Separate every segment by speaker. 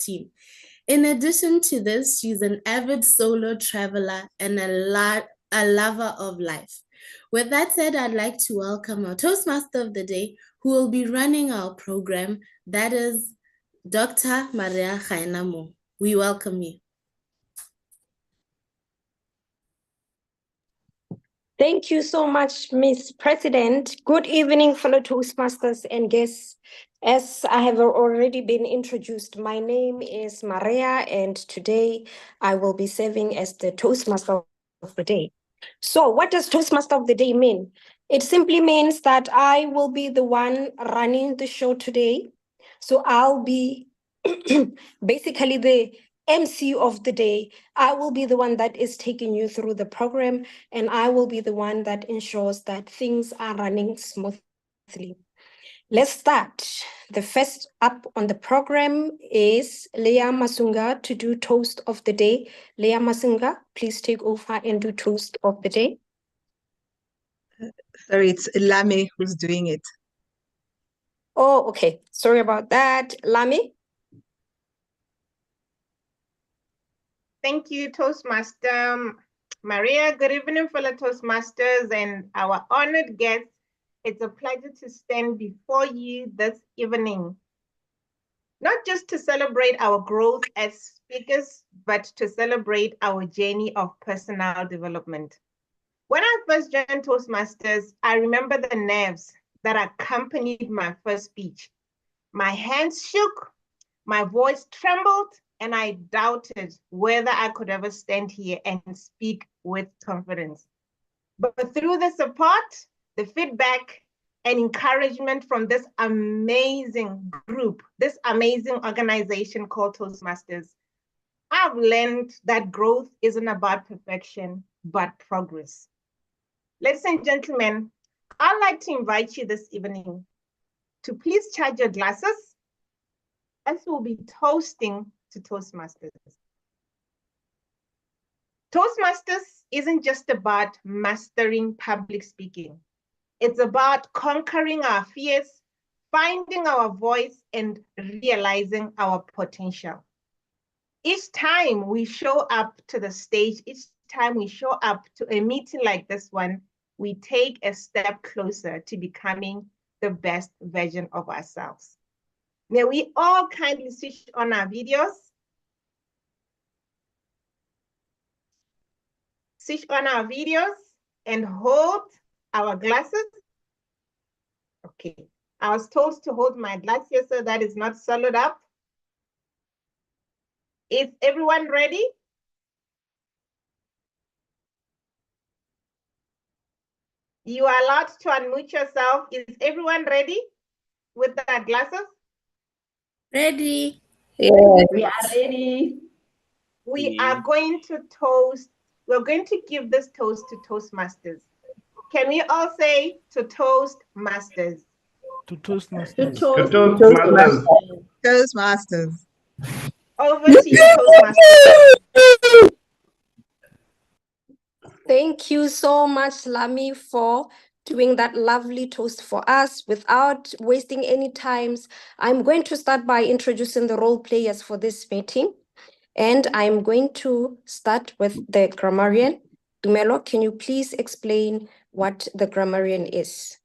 Speaker 1: team. In addition to this, she's an avid solo traveler and a lover of life. With that said, I'd like to welcome our Toastmaster of the day, who will be running our program. That is Dr. Maria Khainamo. We welcome you.
Speaker 2: Thank you so much, Ms. President. Good evening, fellow Toastmasters and guests. As I have already been introduced, my name is Maria, and today I will be serving as the Toastmaster of the day. So what does Toastmaster of the day mean? It simply means that I will be the one running the show today. So I'll be basically the MC of the day. I will be the one that is taking you through the program, and I will be the one that ensures that things are running smoothly. Let's start. The first up on the program is Leah Masunga to do Toast of the Day. Leah Masunga, please take over and do Toast of the Day.
Speaker 3: Sorry, it's Lame who's doing it.
Speaker 2: Oh, okay. Sorry about that. Lami?
Speaker 4: Thank you, Toastmaster Maria. Good evening, fellow Toastmasters and our honored guests. It's a pleasure to stand before you this evening, not just to celebrate our growth as speakers, but to celebrate our journey of personal development. When I first joined Toastmasters, I remember the nerves that accompanied my first speech. My hands shook, my voice trembled, and I doubted whether I could ever stand here and speak with confidence. But through the support, the feedback, and encouragement from this amazing group, this amazing organization called Toastmasters, I've learned that growth isn't about perfection, but progress. Ladies and gentlemen, I'd like to invite you this evening to please charge your glasses as we'll be toasting to Toastmasters. Toastmasters isn't just about mastering public speaking. It's about conquering our fears, finding our voice, and realizing our potential. Each time we show up to the stage, each time we show up to a meeting like this one, we take a step closer to becoming the best version of ourselves. May we all kindly switch on our videos. Switch on our videos and hold our glasses. Okay, I was told to hold my glass here so that it's not solid up. Is everyone ready? You are allowed to unmute yourself. Is everyone ready with their glasses?
Speaker 1: Ready?
Speaker 2: Yes, we are ready.
Speaker 4: We are going to toast. We're going to give this toast to Toastmasters. Can we all say to Toastmasters?
Speaker 5: To Toastmasters.
Speaker 6: To Toastmasters.
Speaker 3: Toastmasters.
Speaker 4: Over to you, Toastmasters.
Speaker 2: Thank you so much, Lami, for doing that lovely toast for us. Without wasting any times, I'm going to start by introducing the role players for this meeting. And I'm going to start with the grammarian. Dumelo, can you please explain what the grammarian is?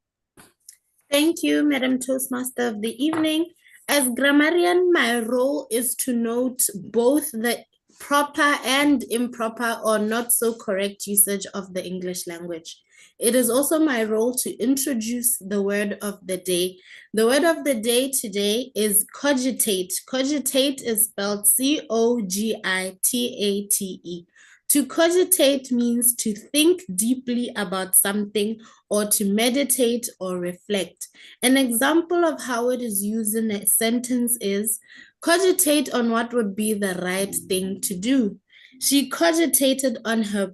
Speaker 1: Thank you, Madam Toastmaster of the evening. As grammarian, my role is to note both the proper and improper or not so correct usage of the English language. It is also my role to introduce the word of the day. The word of the day today is cogitate. Cogitate is spelled C-O-G-I-T-A-T-E. To cogitate means to think deeply about something or to meditate or reflect. An example of how it is used in a sentence is, cogitate on what would be the right thing to do. She cogitated on her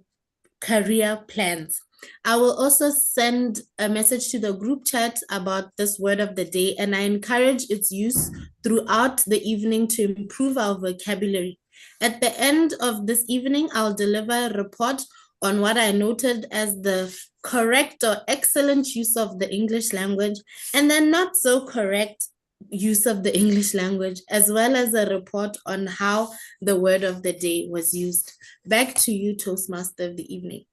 Speaker 1: career plans. I will also send a message to the group chat about this word of the day, and I encourage its use throughout the evening to improve our vocabulary. At the end of this evening, I'll deliver a report on what I noted as the correct or excellent use of the English language, and then not so correct use of the English language, as well as a report on how the word of the day was used. Back to you, Toastmaster of the evening.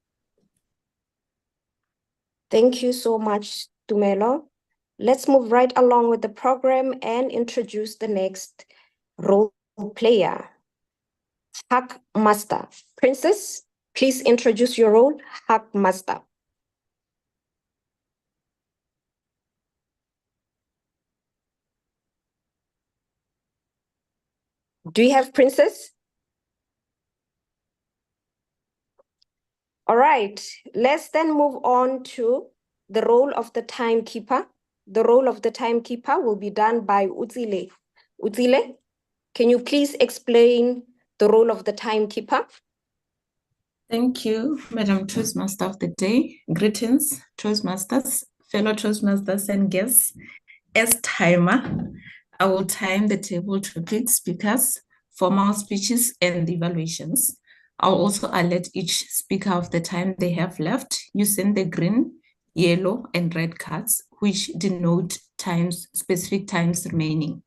Speaker 2: Thank you so much, Tumelo. Let's move right along with the program and introduce the next role player, Hack Master. Princess, please introduce your role, Hack Master. Do you have Princess? All right, let's then move on to the role of the timekeeper. The role of the timekeeper will be done by Utsile. Utsile, can you please explain the role of the timekeeper?
Speaker 5: Thank you, Madam Toastmaster of the day. Greetings, Toastmasters, fellow Toastmasters and guests. As timer, I will time the table topics, speakers, formal speeches, and evaluations. I'll also alert each speaker of the time they have left using the green, yellow, and red cards, which denote specific times remaining.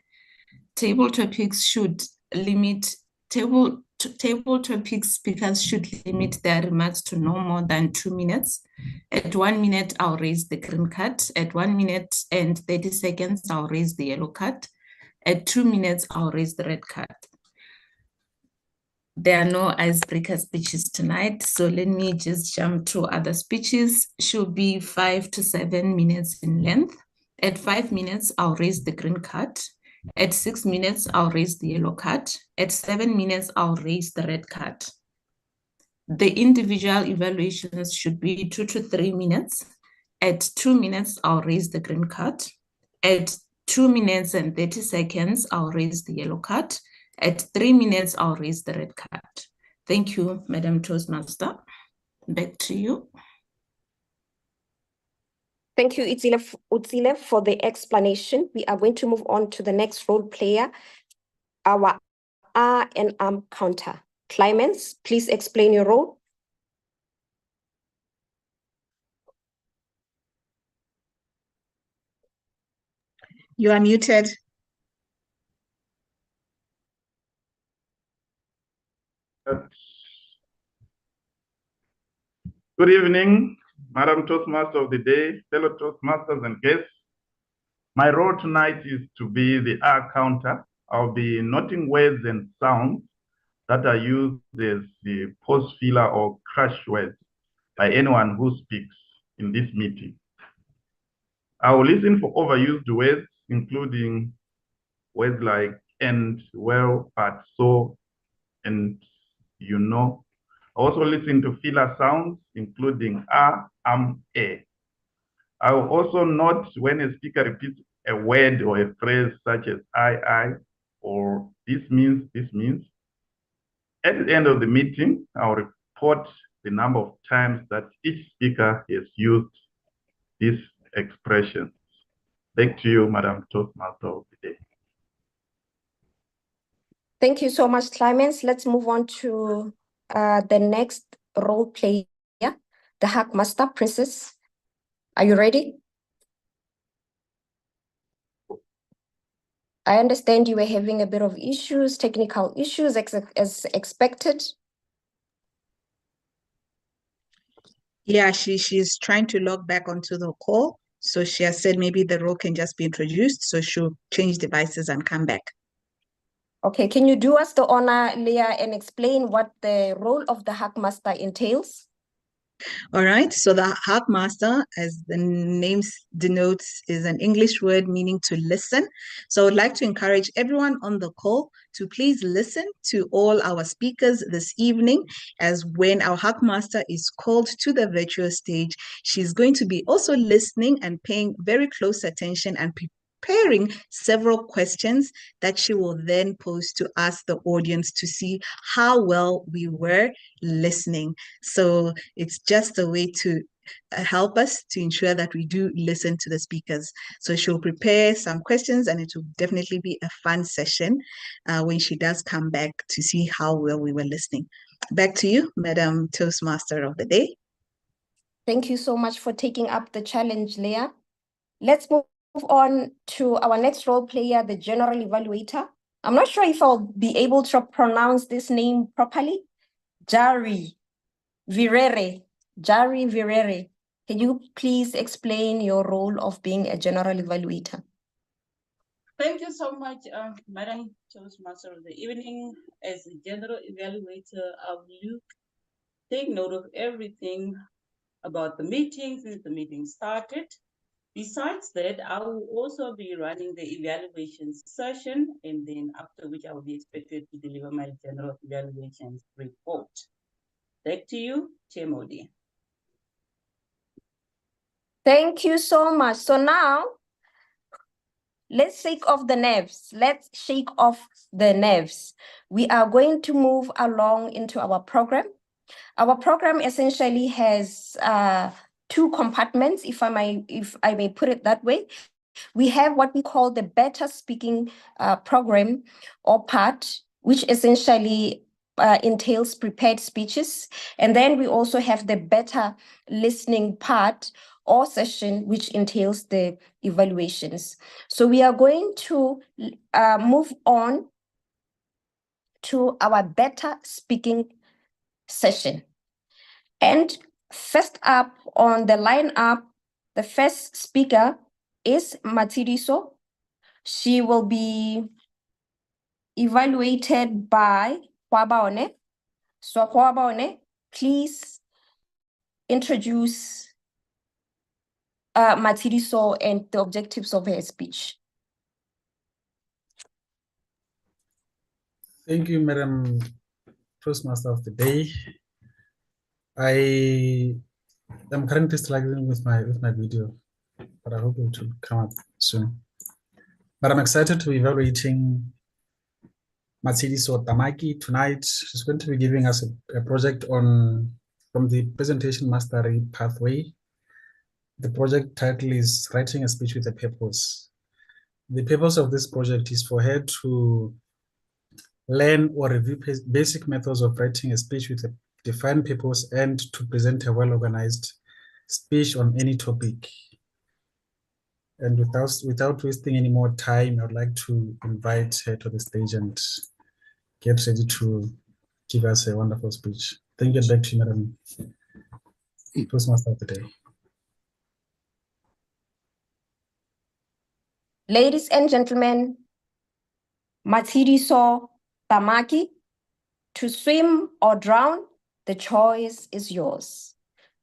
Speaker 5: Table topics should limit table topics speakers should limit their remarks to no more than 2 minutes. At 1 minute, I'll raise the green card. At 1 minute and 30 seconds, I'll raise the yellow card. At 2 minutes, I'll raise the red card. There are no icebreaker speeches tonight, so let me just jump to other speeches. Should be 5 to 7 minutes in length. At 5 minutes, I'll raise the green card. At 6 minutes, I'll raise the yellow card. At 7 minutes, I'll raise the red card. The individual evaluations should be 2 to 3 minutes. At 2 minutes, I'll raise the green card. At 2 minutes and 30 seconds, I'll raise the yellow card. At 3 minutes, I'll raise the red card. Thank you, Madam Toastmaster. Back to you.
Speaker 2: Thank you, Utsile, for the explanation. We are going to move on to the next role player, our R and arm counter. Clemens, please explain your role.
Speaker 3: You are muted.
Speaker 6: Good evening, Madam Toastmaster of the day, fellow Toastmasters and guests. My role tonight is to be the R counter. I'll be noting words and sounds that are used as the post filler or crash words by anyone who speaks in this meeting. I will listen for overused words, including words like and, well, but, so, and you know. I also listen to filler sounds, including a, a. I will also note when a speaker repeats a word or a phrase such as I, or this means, this means. At the end of the meeting, I'll report the number of times that each speaker has used this expression. Back to you, Madam Toastmaster of the day.
Speaker 2: Thank you so much, Clemens. Let's move on to the next role player, the Hack Master. Princess, are you ready? I understand you were having a bit of issues, technical issues as expected.
Speaker 3: Yeah, she's trying to log back onto the call. So she has said maybe the role can just be introduced. So she'll change devices and come back.
Speaker 2: Okay, can you do us the honor, Leah, and explain what the role of the Hack Master entails?
Speaker 3: All right, so the Hack Master, as the name denotes, is an English word meaning to listen. So I would like to encourage everyone on the call to please listen to all our speakers this evening, as when our Hack Master is called to the virtual stage, she's going to be also listening and paying very close attention and preparing several questions that she will then pose to us, the audience, to see how well we were listening. So it's just a way to help us to ensure that we do listen to the speakers. So she'll prepare some questions, and it will definitely be a fun session when she does come back to see how well we were listening. Back to you, Madam Toastmaster of the day.
Speaker 2: Thank you so much for taking up the challenge, Leah. Let's move on to our next role player, the general evaluator. I'm not sure if I'll be able to pronounce this name properly. Jari Virere. Jari Virere. Can you please explain your role of being a general evaluator?
Speaker 7: Thank you so much, Madam Toastmaster of the evening. As a general evaluator, I will take note of everything about the meeting since the meeting started. Besides that, I will also be running the evaluation session, and then after which I will be expected to deliver my general evaluation report. Back to you, Chair Modi.
Speaker 2: Thank you so much. So now, let's shake off the nerves. Let's shake off the nerves. We are going to move along into our program. Our program essentially has two compartments, if I may put it that way. We have what we call the better speaking program or part, which essentially entails prepared speeches. And then we also have the better listening part or session, which entails the evaluations. So we are going to move on to our better speaking session. And first up on the lineup, the first speaker is Matsiriso. She will be evaluated by Hwabaone. So Hwabaone, please introduce Matsiriso and the objectives of her speech.
Speaker 8: Thank you, Madam Toastmaster of the Day. I am currently struggling with my video, but I hope it will come up soon. But I'm excited to be evaluating Matsiriso Tamaki tonight. She's going to be giving us a project from the presentation mastery pathway. The project title is Writing a Speech with a Purpose. The purpose of this project is for her to learn or review basic methods of writing a speech with a defined purpose and to present a well-organized speech on any topic. And without wasting any more time, I would like to invite her to the stage and get ready to give us a wonderful speech. Thank you. Back to you, Madam Toastmaster of the Day.
Speaker 2: Ladies and gentlemen, Matsiriso Tamaki, to swim or drown, the choice is yours.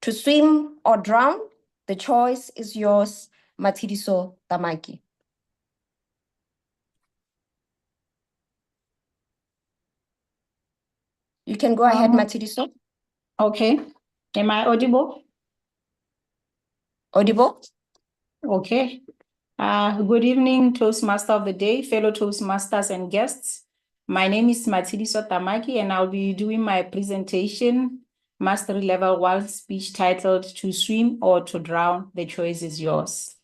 Speaker 2: To swim or drown, the choice is yours, Matsiriso Tamaki. You can go ahead, Matsiriso.
Speaker 9: Okay. Am I audible?
Speaker 2: Audible?
Speaker 9: Okay. Good evening, Toastmaster of the Day, fellow Toastmasters and guests. My name is Matsiriso Tamaki, and I'll be doing my presentation, Mastery Level 1 speech titled To Swim or to Drown, the choice is yours.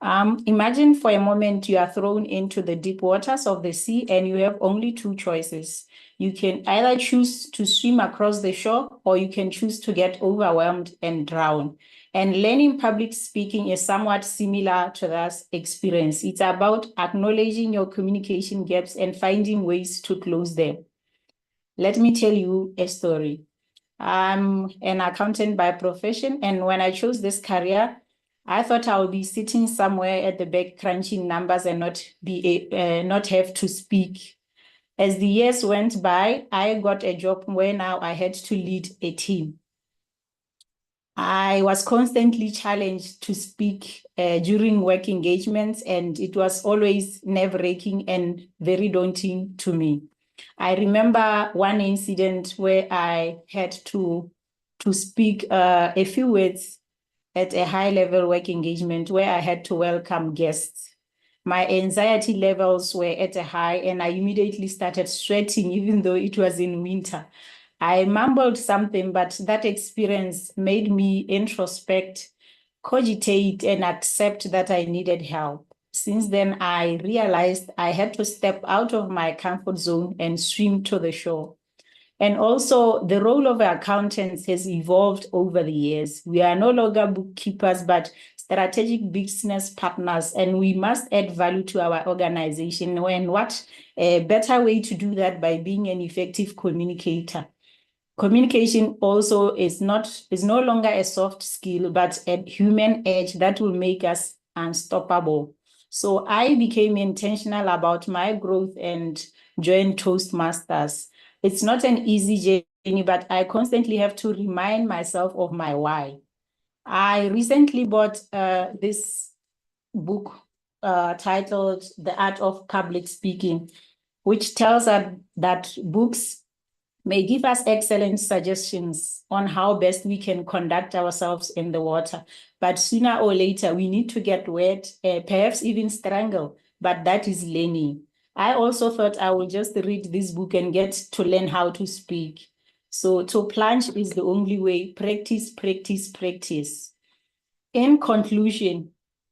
Speaker 9: Imagine for a moment you are thrown into the deep waters of the sea and you have only two choices. You can either choose to swim across the shore or you can choose to get overwhelmed and drown. And learning public speaking is somewhat similar to that experience. It's about acknowledging your communication gaps and finding ways to close them. Let me tell you a story. I'm an accountant by profession, and when I chose this career, I thought I would be sitting somewhere at the back crunching numbers and not have to speak. As the years went by, I got a job where now I had to lead a team. I was constantly challenged to speak during work engagements, and it was always nerve-wracking and very daunting to me. I remember one incident where I had to speak a few words at a high-level work engagement where I had to welcome guests. My anxiety levels were at a high, and I immediately started sweating, even though it was in winter. I mumbled something, but that experience made me introspect, cogitate, and accept that I needed help. Since then, I realized I had to step out of my comfort zone and swim to the shore. And also, the role of accountants has evolved over the years. We are no longer bookkeepers, but strategic business partners, and we must add value to our organization. And what a better way to do that by being an effective communicator. Communication also is no longer a soft skill, but a human edge that will make us unstoppable. So I became intentional about my growth and joined Toastmasters. It's not an easy journey, but I constantly have to remind myself of my why. I recently bought this book titled The Art of Public Speaking, which tells us that books may give us excellent suggestions on how best we can conduct ourselves in the water. But sooner or later, we need to get wet, perhaps even strangle, but that is learning. I also thought I will just read this book and get to learn how to speak. So to plunge is the only way. Practice, practice, practice. In conclusion,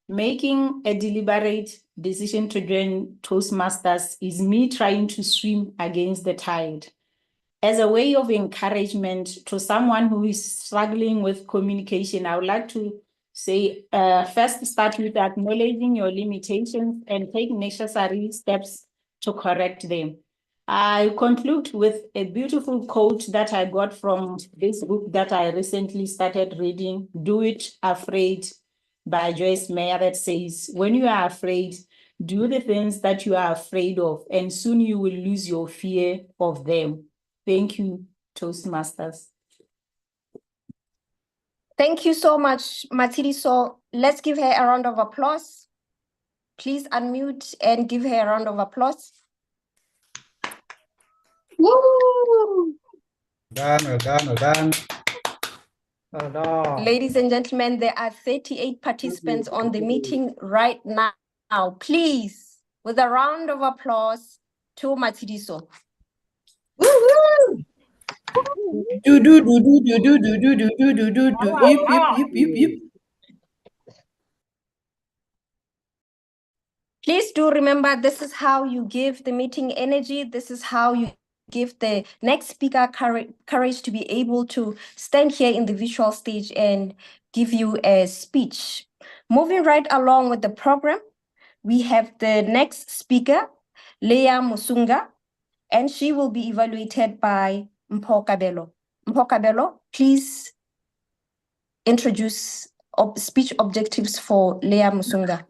Speaker 9: making a deliberate decision to join Toastmasters is me trying to swim against the tide. As a way of encouragement to someone who is struggling with communication, I would like to say, first start with acknowledging your limitations and take necessary steps to correct them. I conclude with a beautiful quote that I got from this book that I recently started reading, Do It Afraid by Joyce Meyer, that says, when you are afraid, do the things that you are afraid of, and soon you will lose your fear of them. Thank you, Toastmasters.
Speaker 2: Thank you so much, Matsidi. So let's give her a round of applause. Please unmute and give her a round of applause. Woo!
Speaker 8: Well done. Well done.
Speaker 2: Ladies and gentlemen, there are 38 participants on the meeting right now. Please, with a round of applause to Matsidiso. Please do remember, this is how you give the meeting energy. This is how you give the next speaker courage to be able to stand here in the visual stage and give you a speech. Moving right along with the program, we have the next speaker, Leah Musunga, and she will be evaluated by Mpho Kabelo. Mpho Kabelo, please introduce speech objectives for Leah Musunga.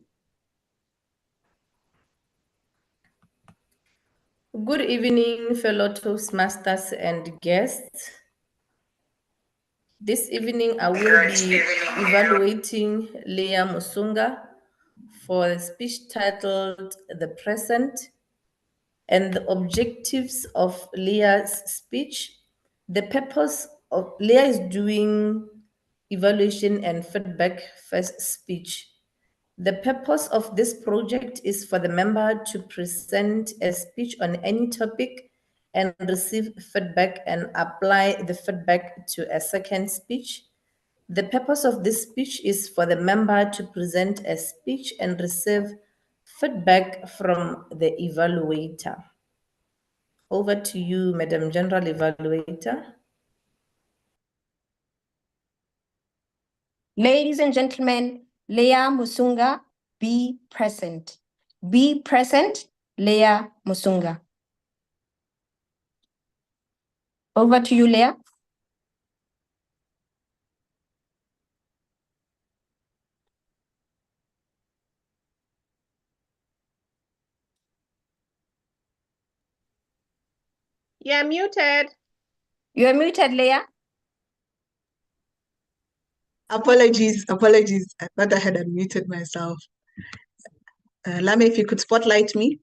Speaker 10: Good evening, fellow Toastmasters and guests. This evening, I will be evaluating Leah Musunga for a speech titled The Present, and the objectives of Leah's speech. The purpose of Leah is doing evaluation and feedback first speech. The purpose of this project is for the member to present a speech on any topic and receive feedback and apply the feedback to a second speech. The purpose of this speech is for the member to present a speech and receive feedback from the evaluator. Over to you, Madam General Evaluator.
Speaker 2: Ladies and gentlemen, Leah Musunga, be present. Be present, Leah Musunga. Over to you, Leah.
Speaker 4: You're muted.
Speaker 2: You're muted, Leah.
Speaker 3: Apologies. I thought I had unmuted myself. Lame, if you could spotlight me.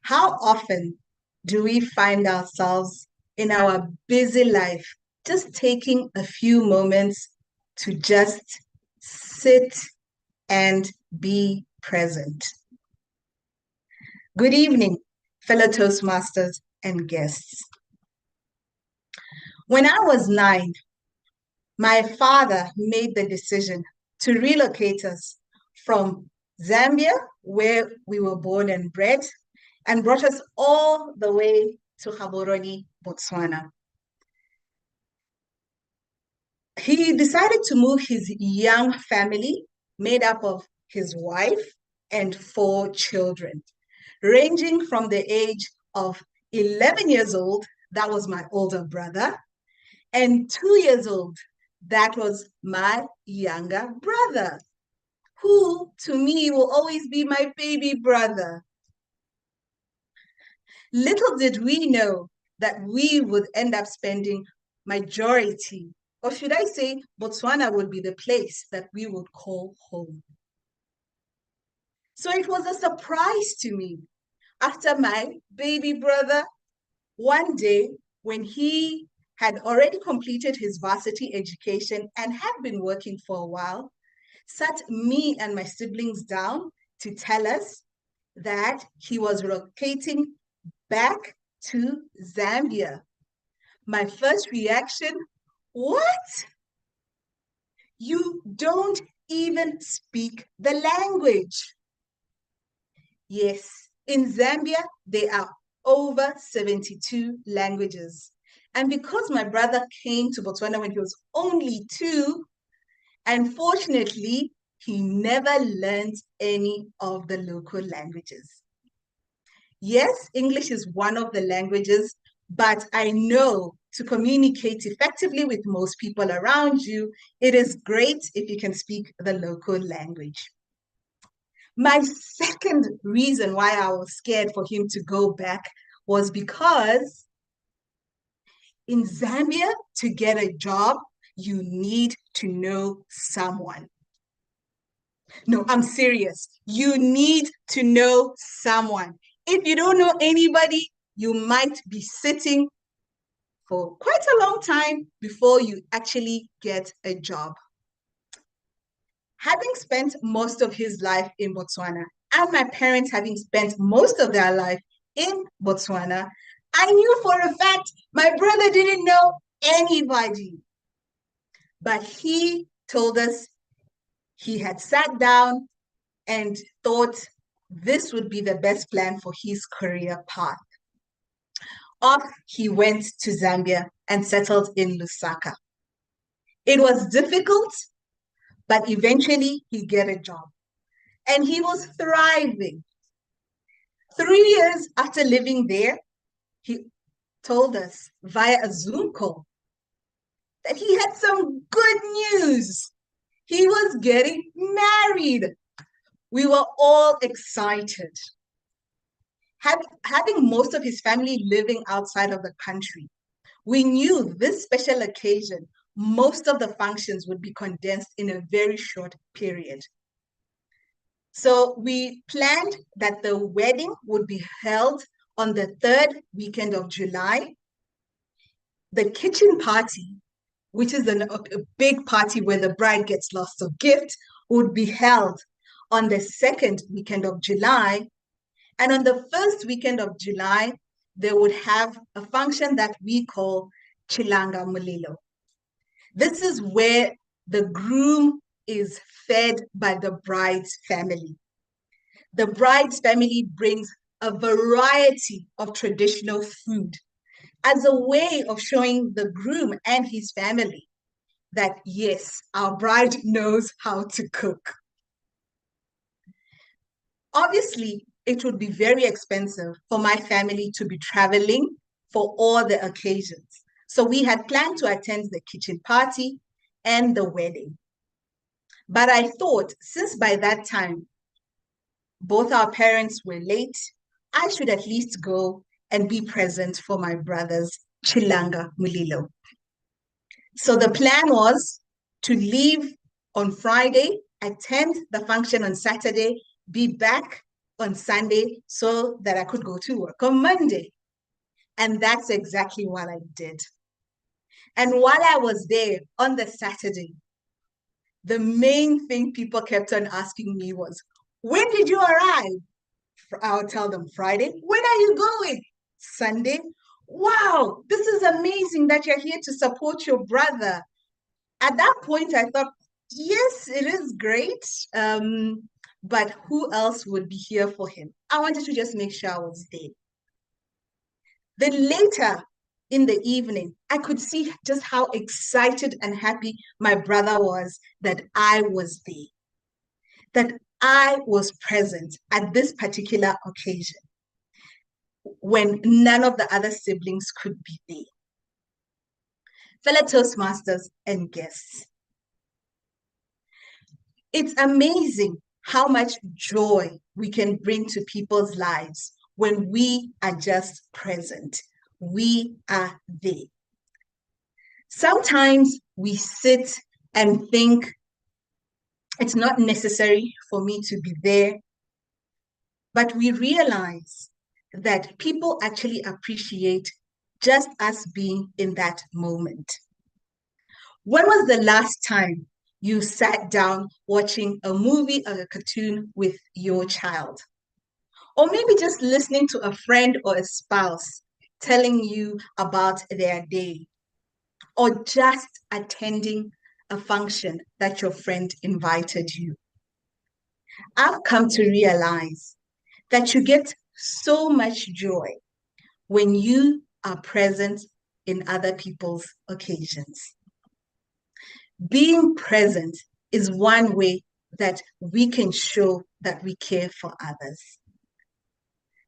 Speaker 3: How often do we find ourselves in our busy life just taking a few moments to just sit and be present? Good evening, fellow Toastmasters and guests. When I was 9, my father made the decision to relocate us from Zambia, where we were born and bred, and brought us all the way to Gaborone, Botswana. He decided to move his young family, made up of his wife and 4 children, ranging from the age of 11 years old, that was my older brother, and 2 years old, that was my younger brother, who to me will always be my baby brother. Little did we know that we would end up spending majority, or should I say, Botswana would be the place that we would call home. So it was a surprise to me after my baby brother, one day when he had already completed his varsity education and had been working for a while, sat me and my siblings down to tell us that he was relocating back to Zambia. My first reaction, what? You don't even speak the language. Yes, in Zambia, there are over 72 languages. And because my brother came to Botswana when he was only 2, unfortunately, he never learned any of the local languages. Yes, English is one of the languages, but I know to communicate effectively with most people around you, it is great if you can speak the local language. My second reason why I was scared for him to go back was because in Zambia, to get a job, you need to know someone. No, I'm serious. You need to know someone. If you don't know anybody, you might be sitting for quite a long time before you actually get a job. Having spent most of his life in Botswana, and my parents having spent most of their life in Botswana, I knew for a fact my brother didn't know anybody. But he told us he had sat down and thought this would be the best plan for his career path. Off he went to Zambia and settled in Lusaka. It was difficult, but eventually he got a job. And he was thriving. 3 years after living there, he told us via a Zoom call that he had some good news. He was getting married. We were all excited. Having most of his family living outside of the country, we knew this special occasion, most of the functions would be condensed in a very short period. So we planned that the wedding would be held on the 3rd weekend of July. The kitchen party, which is a big party where the bride gets lots of gifts, would be held on the 2nd weekend of July. And on the 1st weekend of July, they would have a function that we call Chilanga Mulilo. This is where the groom is fed by the bride's family. The bride's family brings a variety of traditional food as a way of showing the groom and his family that, yes, our bride knows how to cook. Obviously, it would be very expensive for my family to be traveling for all the occasions. So we had planned to attend the kitchen party and the wedding. But I thought, since by that time, both our parents were late, I should at least go and be present for my brother's Chilanga Mulilo. So the plan was to leave on Friday, attend the function on Saturday, be back on Sunday so that I could go to work on Monday. And that's exactly what I did. And while I was there on the Saturday, the main thing people kept on asking me was, when did you arrive? I'll tell them Friday. When are you going? Sunday. Wow, this is amazing that you're here to support your brother. At that point, I thought, yes, it is great. but who else would be here for him? I wanted to just make sure I was there. Then later in the evening, I could see just how excited and happy my brother was that I was there, that I was present at this particular occasion when none of the other siblings could be there. Fellow Toastmasters and guests, it's amazing how much joy we can bring to people's lives when we are just present. We are there. Sometimes we sit and think it's not necessary for me to be there, but we realize that people actually appreciate just us being in that moment. When was the last time you sat down watching a movie or a cartoon with your child? Or maybe just listening to a friend or a spouse telling you about their day, or just attending a function that your friend invited you. I've come to realize that you get so much joy when you are present in other people's occasions. Being present is one way that we can show that we care for others.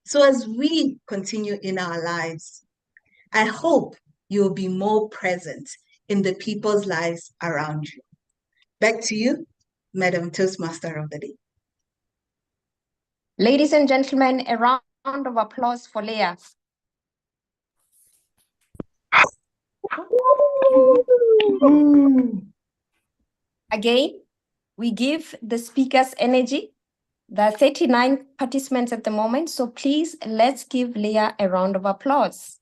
Speaker 3: So as we continue in our lives, I hope you'll be more present in the people's lives around you. Back to you, Madam Toastmaster of the Day.
Speaker 2: Ladies and gentlemen, a round of applause for Leah. Again, we give the speakers energy. There are 39 participants at the moment, so please let's give Leah a round of applause.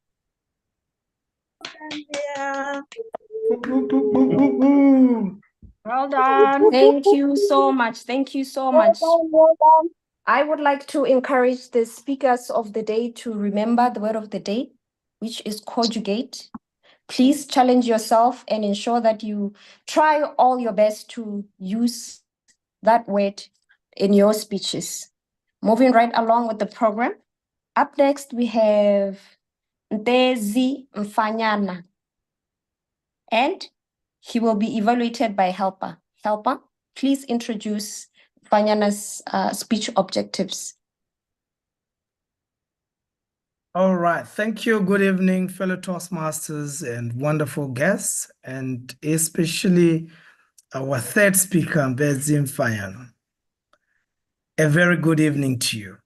Speaker 11: Well done.
Speaker 2: Thank you so much. Thank you so much. I would like to encourage the speakers of the day to remember the word of the day, which is conjugate. Please challenge yourself and ensure that you try all your best to use that word in your speeches. Moving right along with the program. Up next, we have Ntezi Mfanyana, and he will be evaluated by Helper. Helper, please introduce Mfanyana's speech objectives.
Speaker 11: All right. Thank you. Good evening, fellow Toastmasters and wonderful guests, and especially our third speaker, Ntezi Mfanyana. A very good evening to you.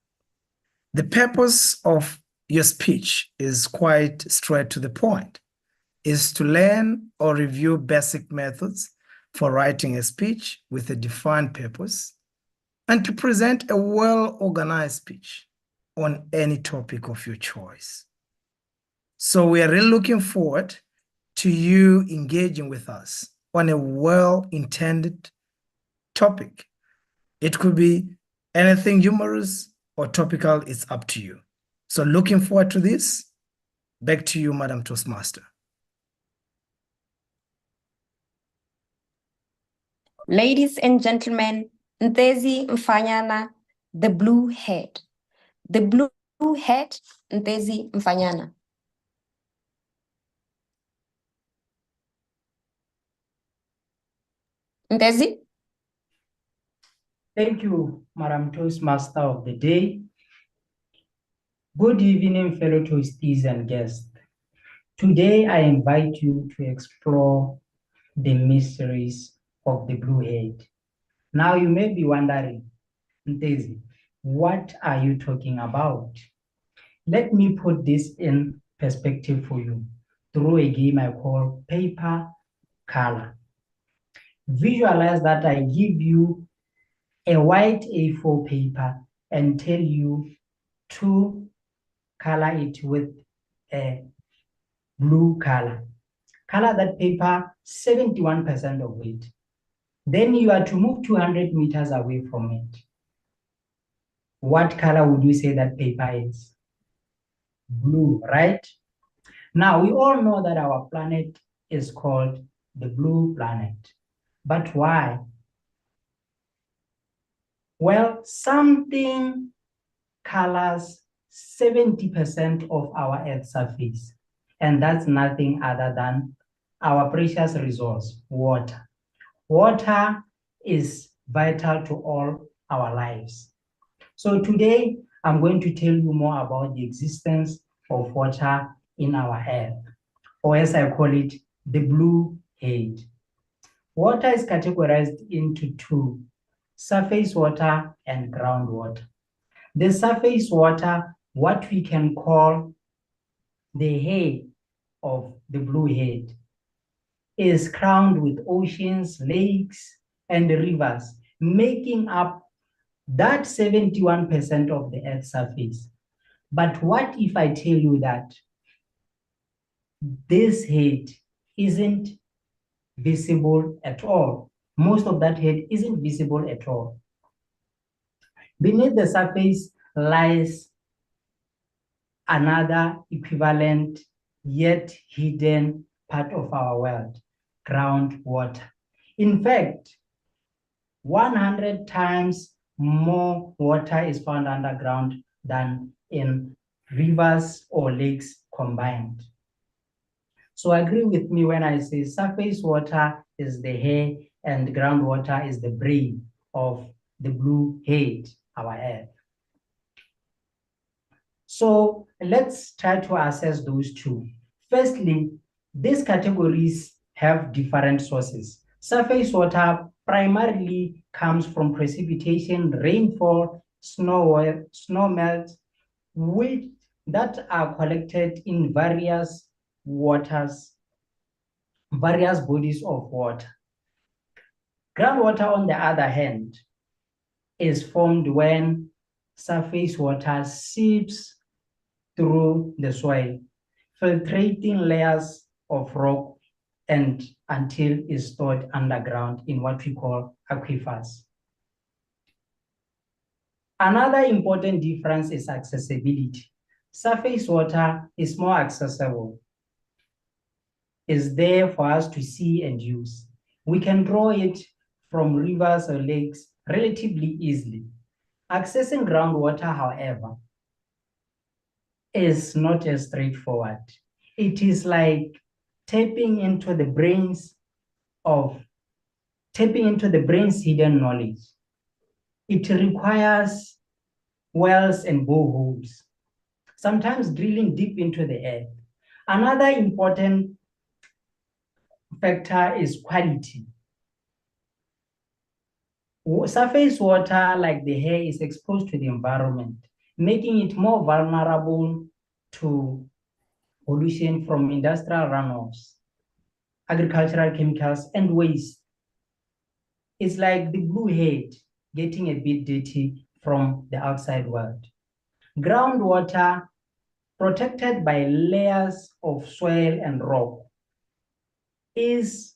Speaker 11: The purpose of your speech is quite straight to the point, is to learn or review basic methods for writing a speech with a defined purpose and to present a well-organized speech on any topic of your choice. So we are really looking forward to you engaging with us on a well-intended topic. It could be anything humorous or topical, it's up to you. So looking forward to this. Back to you, Madam Toastmaster.
Speaker 2: Ladies and gentlemen, Ntezi Mfanyana, the blue head. The blue head, Ntezi Mfanyana. Ntezi?
Speaker 12: Thank you, Madam Toastmaster of the Day. Good evening, fellow Toasties and guests. Today, I invite you to explore the mysteries of the blue head. Now, you may be wondering, Ntezi, what are you talking about? Let me put this in perspective for you through a game I call paper color. Visualize that I give you a white A4 paper and tell you to color it with a blue color. Color that paper 71% of it. Then you are to move 200 meters away from it. What color would you say that paper is? Blue, right? Now, we all know that our planet is called the blue planet. But why? Well, something colors 70% of our Earth's surface, and that's nothing other than our precious resource, water. Water is vital to all our lives. So today, I'm going to tell you more about the existence of water in our Earth, or as I call it, the blue head. Water is categorized into two: surface water and groundwater. The surface water, what we can call the head of the blue head, is crowned with oceans, lakes, and rivers, making up that 71% of the Earth's surface. But what if I tell you that this head isn't visible at all? Most of that head isn't visible at all. Beneath the surface lies another equivalent yet hidden part of our world, groundwater. In fact, 100 times more water is found underground than in rivers or lakes combined. So agree with me when I say surface water is the hair and groundwater is the brain of the blue head, our Earth. So let's try to assess those two. Firstly, these categories have different sources. Surface water primarily comes from precipitation, rainfall, snow melt, which that are collected in various bodies of water. Groundwater, on the other hand, is formed when surface water seeps through the soil, filtrating layers of rock and until it's stored underground in what we call aquifers. Another important difference is accessibility. Surface water is more accessible. It's there for us to see and use. We can draw it from rivers or lakes relatively easily. Accessing groundwater, however, is not as straightforward. It is like tapping into the brain's hidden knowledge. It requires wells and boreholes, sometimes drilling deep into the earth. Another important factor is quality. Surface water, like the hair, is exposed to the environment, making it more vulnerable to pollution from industrial runoffs, agricultural chemicals, and waste. It's like the blue head getting a bit dirty from the outside world. Groundwater, protected by layers of soil and rock, is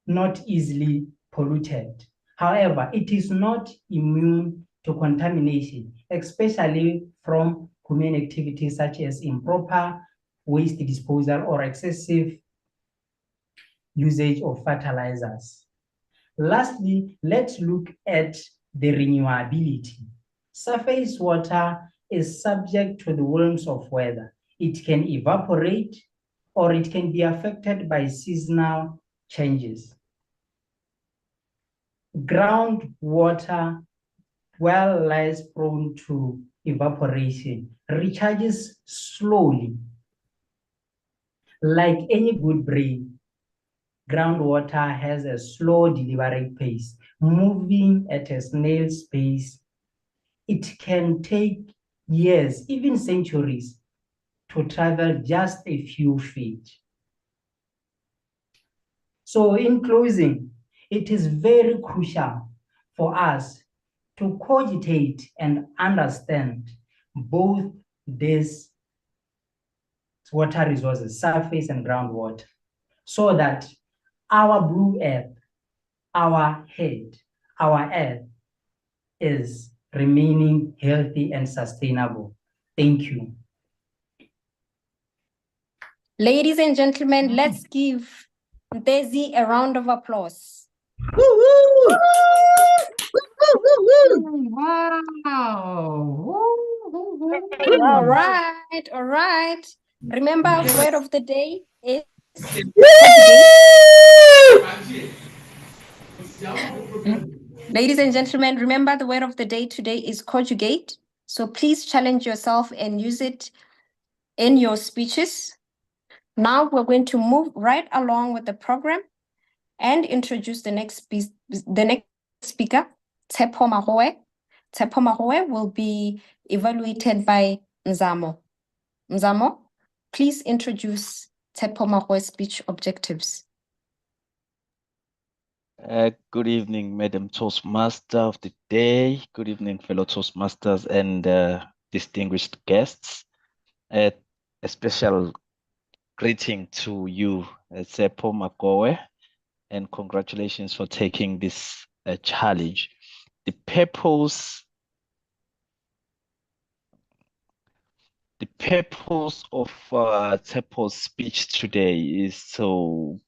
Speaker 12: not easily polluted. However, it is not immune to contamination, especially from human activities such as improper waste disposal or excessive usage of fertilizers. Lastly, let's look at the renewability. Surface water is subject to the whims of weather. It can evaporate or it can be affected by seasonal changes. Groundwater, while less prone to evaporation, recharges slowly. Like any good brain, groundwater has a slow delivery pace, moving at a snail's pace. It can take years, even centuries, to travel just a few feet. So in closing, it is very crucial for us to cogitate and understand both these water resources, surface and groundwater, so that our blue earth, our head, our earth is remaining healthy and sustainable. Thank you.
Speaker 2: Ladies and gentlemen, let's give Ntezi a round of applause. right, all right. Remember, word of the day is ladies and gentlemen, remember the word of the day today is conjugate. So please challenge yourself and use it in your speeches. Now we're going to move right along with the program and introduce the next speaker, Tshepo Mahoe. Tshepo Mahoe will be evaluated by Nzamo. Nzamo, please introduce Tshepo Mahoe's speech objectives.
Speaker 13: Good evening, Madam Toastmaster of the day. Good evening, fellow Toastmasters and distinguished guests. A special greeting to you, Tshepo Magoe, and congratulations for taking this challenge. The purpose of Tshepo's speech today is to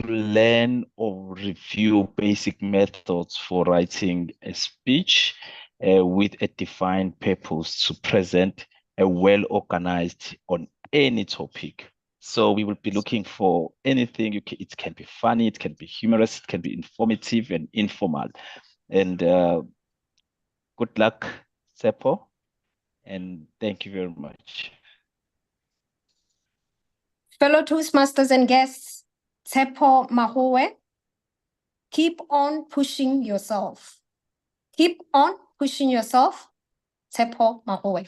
Speaker 13: learn or review basic methods for writing a speech with a defined purpose to present a well-organized on any topic. So we will be looking for anything. It can be funny, it can be humorous, it can be informative and informal. And good luck, Tshepo, and thank you very much.
Speaker 2: Fellow Toastmasters and guests, Tshepo Mahoe, keep on pushing yourself. Keep on pushing yourself, Tshepo Mahoe.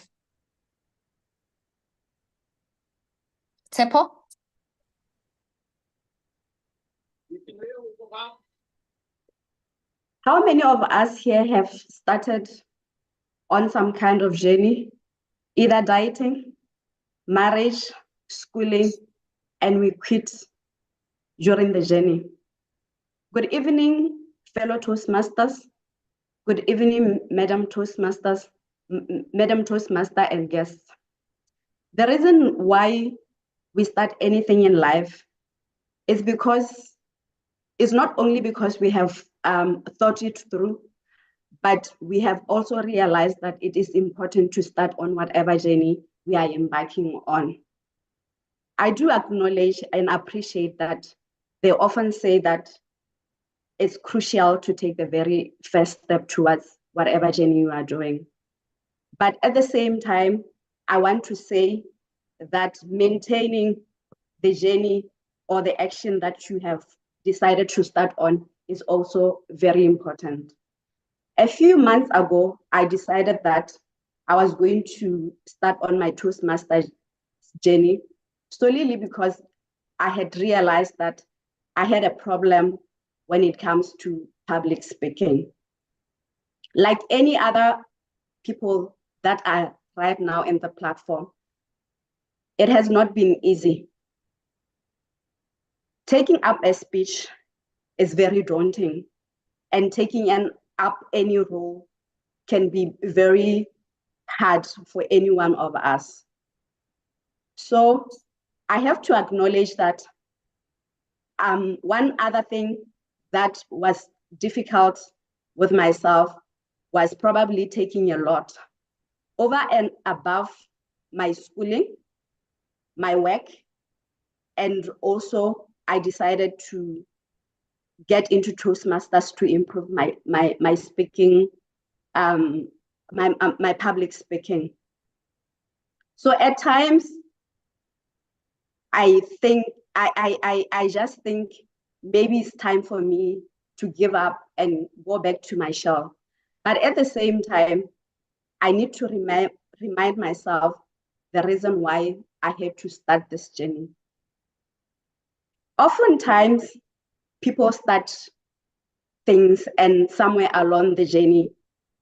Speaker 2: Tshepo?
Speaker 14: How many of us here have started on some kind of journey, either dieting, marriage, schooling, and we quit during the journey? Good evening, fellow Toastmasters. Good evening, Madam Toastmasters, Madam Toastmaster and guests. The reason why we start anything in life is because it's not only because we have thought it through, but we have also realized that it is important to start on whatever journey we are embarking on. I do acknowledge and appreciate that they often say that it's crucial to take the very first step towards whatever journey you are doing. But at the same time, I want to say that maintaining the journey or the action that you have decided to start on is also very important. A few months ago, I decided that I was going to start on my Toastmaster journey solely because I had realized that I had a problem when it comes to public speaking. Like any other people that are right now in the platform, it has not been easy. Taking up a speech is very daunting, and taking up any role can be very hard for any one of us. So I have to acknowledge that one other thing that was difficult with myself was probably taking a lot over and above my schooling, my work, and also I decided to get into Toastmasters to improve my speaking, my public speaking. So at times, I think I just think maybe it's time for me to give up and go back to my shell. But at the same time, I need to remind myself the reason why I had to start this journey. Oftentimes, people start things and somewhere along the journey,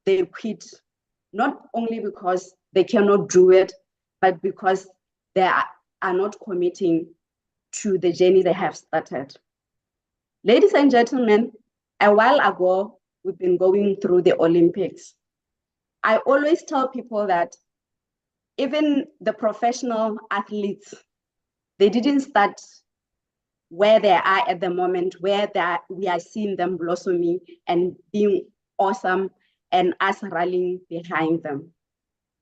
Speaker 14: they quit, not only because they cannot do it, but because they are not committing to the journey they have started. Ladies and gentlemen, a while ago, we've been going through the Olympics. I always tell people that even the professional athletes, they didn't start where they are at the moment, where we are seeing them blossoming and being awesome and us rallying behind them.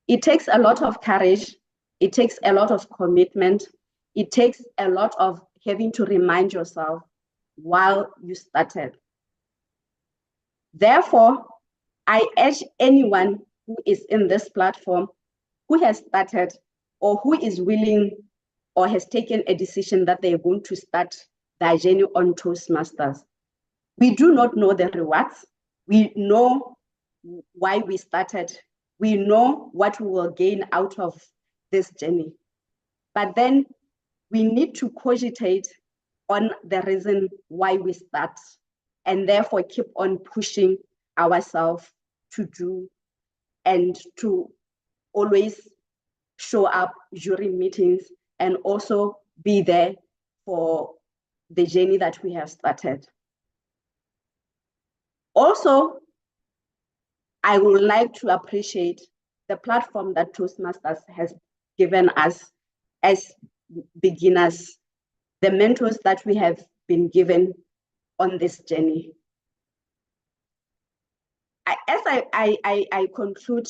Speaker 14: It takes a lot of courage. It takes a lot of commitment. It takes a lot of having to remind yourself while you started. Therefore, I urge anyone who is in this platform, who has started or who is willing or has taken a decision that they are going to start their journey on Toastmasters. We do not know the rewards. We know why we started. We know what we will gain out of this journey. But then we need to cogitate on the reason why we start, and therefore keep on pushing ourselves to do and to always show up during meetings and also be there for the journey that we have started. Also, I would like to appreciate the platform that Toastmasters has given us as beginners, the mentors that we have been given on this journey. As I conclude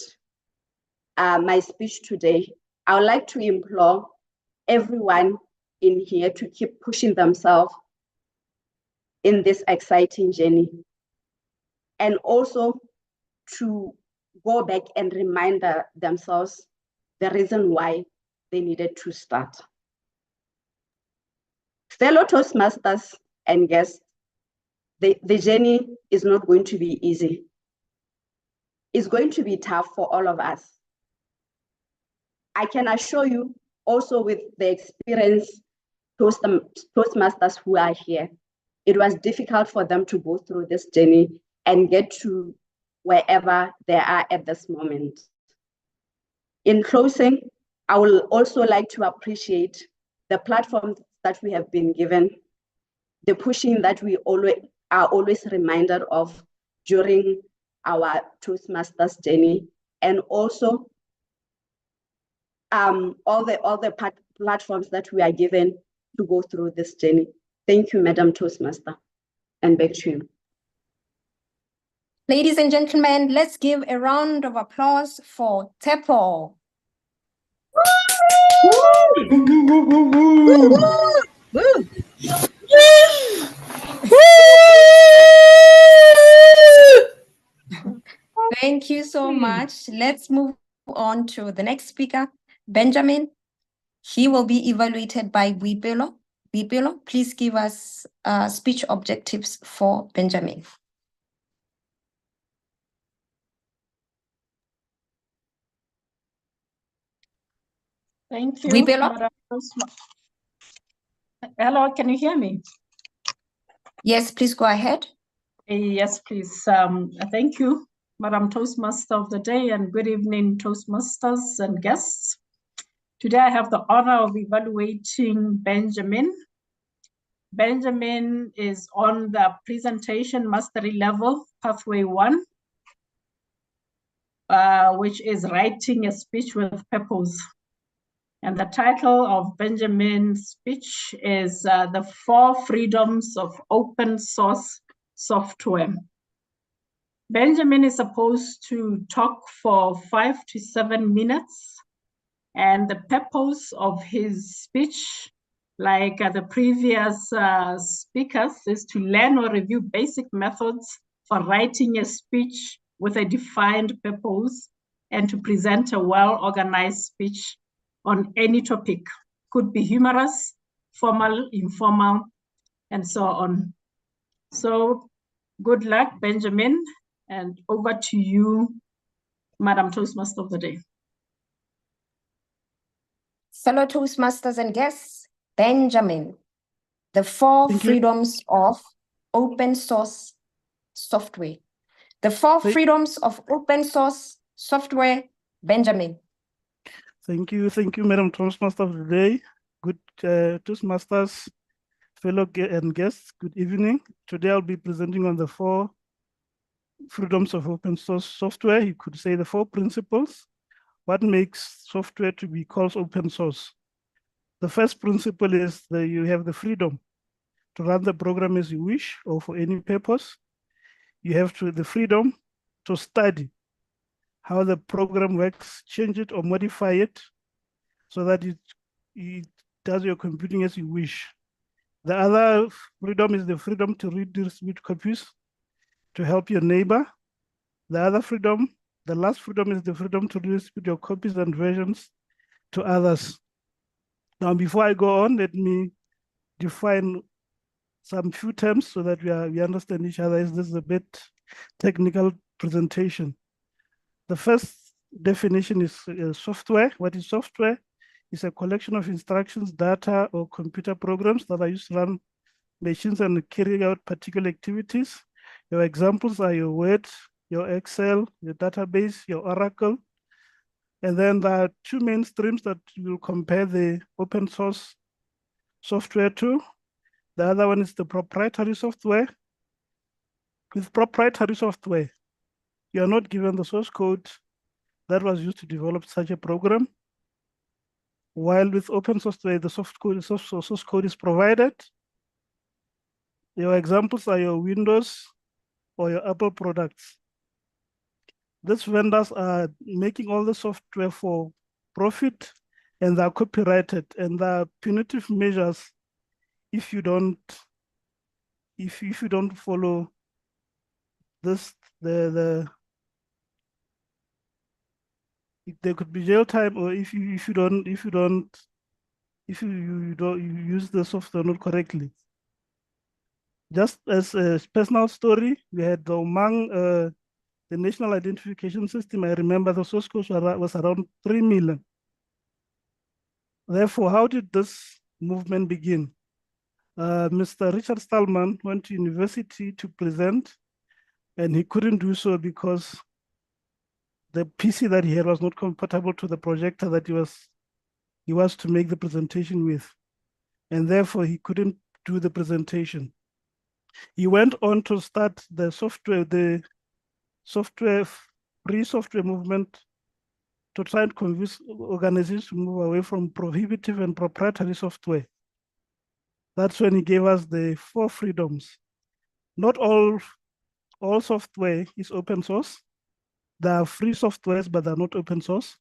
Speaker 14: my speech today, I would like to implore everyone in here to keep pushing themselves in this exciting journey, and also to go back and remind themselves the reason why they needed to start. Fellow Toastmasters and guests, the journey is not going to be easy. It's going to be tough for all of us. I can assure you, also with the experienced Toastmasters who are here, it was difficult for them to go through this journey and get to wherever they are at this moment. In closing, I would also like to appreciate the platform that we have been given, the pushing that we are always reminded of during our Toastmasters journey, and also all the platforms that we are given to go through this journey. Thank you, Madam Toastmaster, and back to you.
Speaker 2: Ladies and gentlemen, let's give a round of applause for Tepo. Thank you so much. Let's move on to the next speaker, Benjamin. He will be evaluated by Boipelo. Boipelo, please give us speech objectives for Benjamin.
Speaker 7: Thank you.
Speaker 2: Boipelo?
Speaker 7: Madam Hello, can you hear me?
Speaker 2: Yes, please go ahead.
Speaker 7: Yes, please. Thank you, Madam Toastmaster of the Day, and good evening, Toastmasters and guests. Today I have the honor of evaluating Benjamin. Benjamin is on the presentation mastery level, pathway 1, which is writing a speech with purpose. And the title of Benjamin's speech is The 4 Freedoms of Open Source Software. Benjamin is supposed to talk for 5 to 7 minutes, and the purpose of his speech, like the previous speakers, is to learn or review basic methods for writing a speech with a defined purpose and to present a well-organized speech on any topic. Could be humorous, formal, informal, and so on. So good luck, Benjamin, and over to you, Madam Toastmaster of the Day.
Speaker 2: Fellow Toastmasters and guests, Benjamin, the 4 freedoms of open source software. The 4 freedoms of open source software, Benjamin.
Speaker 15: Thank you, Madam Toastmaster of the Day. Good Toastmasters, fellow and guests, good evening. Today I'll be presenting on the 4 freedoms of open source software. You could say the 4 principles. What makes software to be called open source? The first principle is that you have the freedom to run the program as you wish or for any purpose. You have the freedom to study how the program works, change it or modify it so that it does your computing as you wish. The other freedom is the freedom to redistribute copies to help your neighbor. The other freedom, the last freedom, is the freedom to redistribute your copies and versions to others. Now, before I go on, let me define some few terms so that we understand each other, as this is a bit technical presentation. The first definition is software. What is software? It's a collection of instructions, data, or computer programs that are used to run machines and carry out particular activities. Your examples are your Word, your Excel, your database, your Oracle. And then there are two main streams that will compare the open source software to. The other one is the proprietary software. With proprietary software, you are not given the source code that was used to develop such a program. While with open software, the source code is provided. Your examples are your Windows or your Apple products. These vendors are making all the software for profit, and they're copyrighted, and there are punitive measures if you don't follow this. There could be jail time, or if you use the software not correctly. Just as a personal story, we had the the national identification system. I remember the source code was around 3 million. Therefore, how did this movement begin? Mr. Richard Stallman went to university to present, and he couldn't do so because the PC that he had was not compatible to the projector that he was to make the presentation with, and therefore he couldn't do the presentation. He went on to start the free software movement to try and convince organizations to move away from prohibitive and proprietary software. That's when he gave us the 4 freedoms. Not all software is open source. There are free softwares, but they're not open source.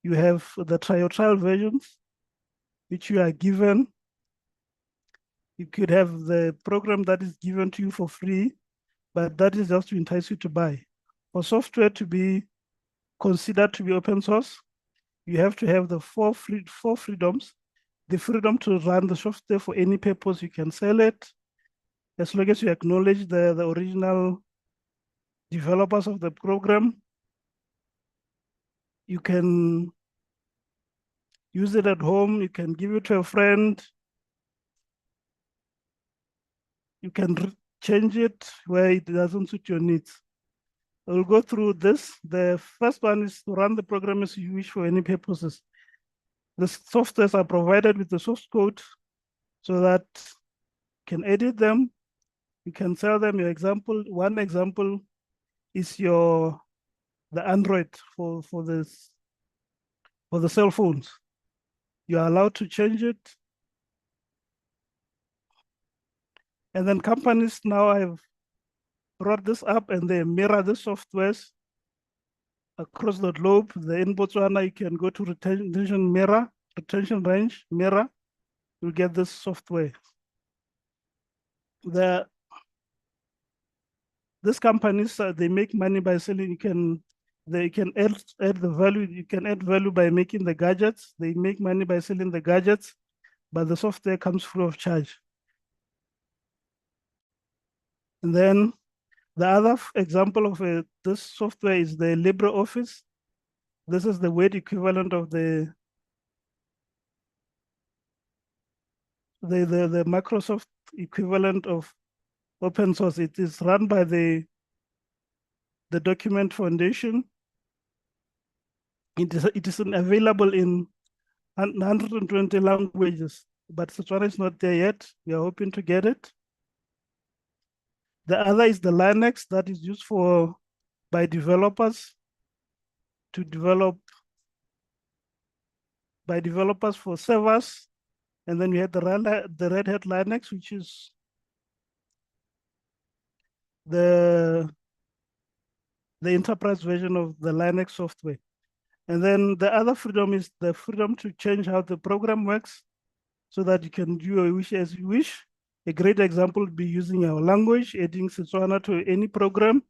Speaker 15: You have the trial versions, which you are given. You could have the program that is given to you for free, but that is just to entice you to buy. For software to be considered to be open source, you have to have the 4 freedoms. The freedom to run the software for any purpose. You can sell it as long as you acknowledge the original developers of the program. You can use it at home. You can give it to a friend. You can change it where it doesn't suit your needs. I will go through this. The first one is to run the program as you wish for any purposes. The softwares are provided with the source code so that you can edit them. You can sell them. One example is the Android for the cell phones. You are allowed to change it. And then companies now have brought this up, and they mirror the softwares across the globe. In Botswana, you can go to retention range mirror, you'll get this software. These companies, they make money by selling. They can add the value. You can add value by making the gadgets. They make money by selling the gadgets, but the software comes free of charge. And then the other example of this software is the LibreOffice. This is the Word equivalent of the Microsoft equivalent of open source. It is run by the Document Foundation. It is available in 120 languages, but Setswana is not there yet. We are hoping to get it. The other is the Linux that is used by developers for servers. And then we have the Red Hat Linux, which is the the enterprise version of the Linux software. And then the other freedom is the freedom to change how the program works so that you can do your wish as you wish. A great example would be using our language, adding Setswana to any program.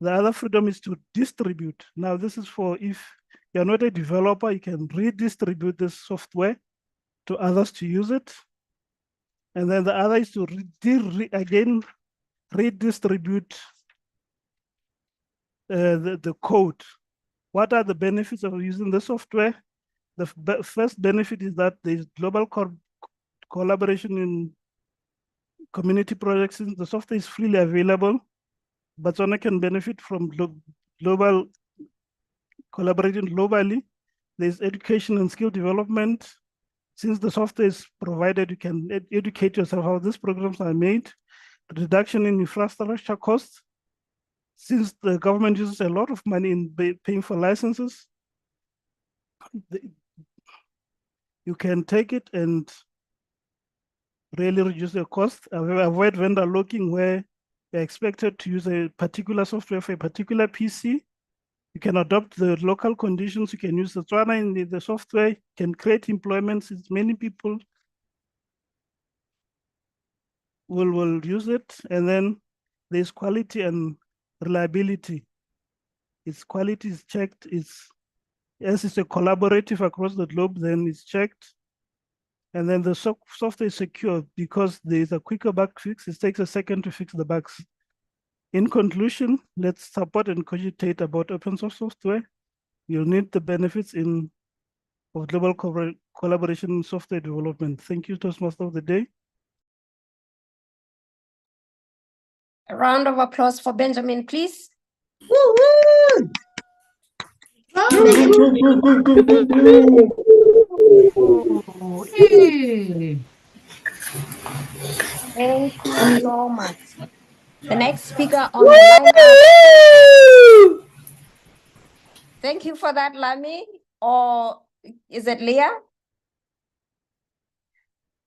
Speaker 15: The other freedom is to distribute. Now, this is for if you're not a developer, you can redistribute this software to others to use it. And then the other is to redistribute the code. What are the benefits of using the software? The first benefit is that there's global collaboration in community projects. Since the software is freely available, Botswana can benefit from global collaborating globally. There's education and skill development. Since the software is provided, you can educate yourself how these programs are made. Reduction in infrastructure costs. Since the government uses a lot of money in paying for licenses, you can take it and really reduce your cost. Avoid vendor locking where you're expected to use a particular software for a particular PC. You can adopt the local conditions. You can use the Setswana in the software. You can create employment since many people will use it. And then there's quality and reliability. Its quality is checked. As it's a collaborative across the globe, then it's checked. And then the software is secure because there's a quicker bug fix. It takes a second to fix the bugs. In conclusion, let's support and cogitate about open source software. You'll need the benefits of global collaboration in software development. Thank you, Toastmaster of the Day.
Speaker 2: A round of applause for Benjamin, please.
Speaker 9: Hey.
Speaker 2: Thank you so much. The next speaker on the lineup. Thank you for that, Lami. Or is it Leah?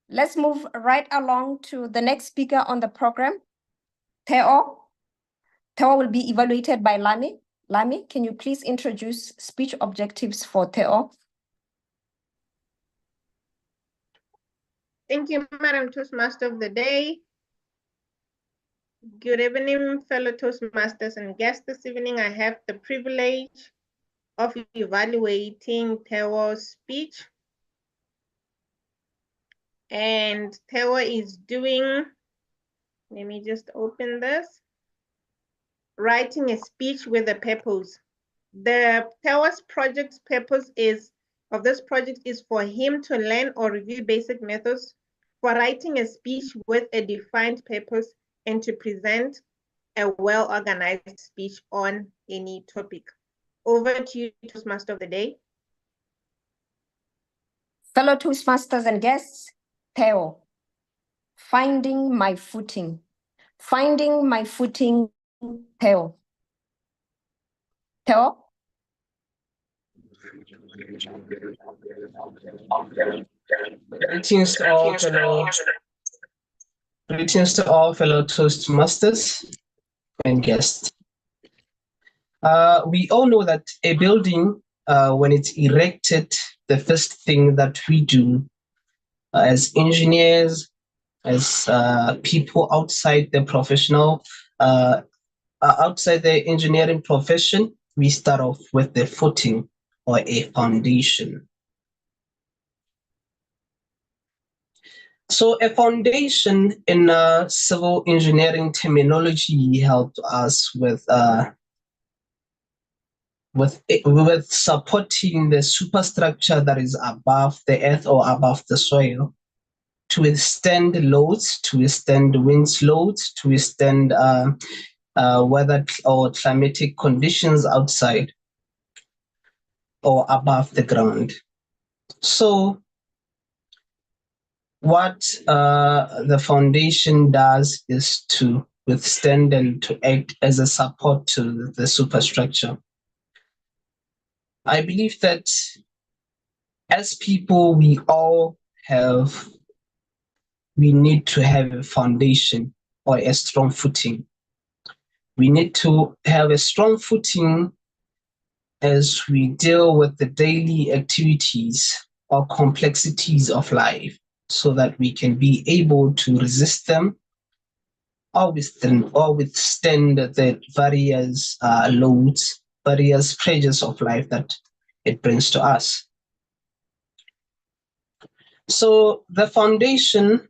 Speaker 2: Let's move right along to the next speaker on the program, Theo. Theo will be evaluated by Lami. Lami, can you please introduce speech objectives for Theo?
Speaker 4: Thank you, Madam Toastmaster of the Day. Good evening, fellow Toastmasters and guests. This evening, I have the privilege of evaluating Theo's speech. And Theo is doing, let me just open this, writing a speech with a purpose. Theo's project's purpose of this project is for him to learn or review basic methods for writing a speech with a defined purpose and to present a well-organized speech on any topic. Over to you, Toastmaster of the Day.
Speaker 2: Fellow Toastmasters and guests, Theo, finding my footing. Finding my footing, Theo. Theo?
Speaker 16: Greetings to all fellow Toastmasters and guests. We all know that a building, when it's erected, the first thing that we do as engineers, as people outside the professional, outside the engineering profession, we start off with the footing or a foundation. So a foundation in civil engineering terminology helped us with supporting the superstructure that is above the earth or above the soil to withstand loads, to withstand winds loads, to withstand weather or climatic conditions outside or above the ground. So what the foundation does is to withstand and to act as a support to the superstructure. I believe that as people, we need to have a foundation or a strong footing. We need to have a strong footing as we deal with the daily activities or complexities of life so that we can be able to resist them or withstand the various loads, various pressures of life that it brings to us. So the foundation,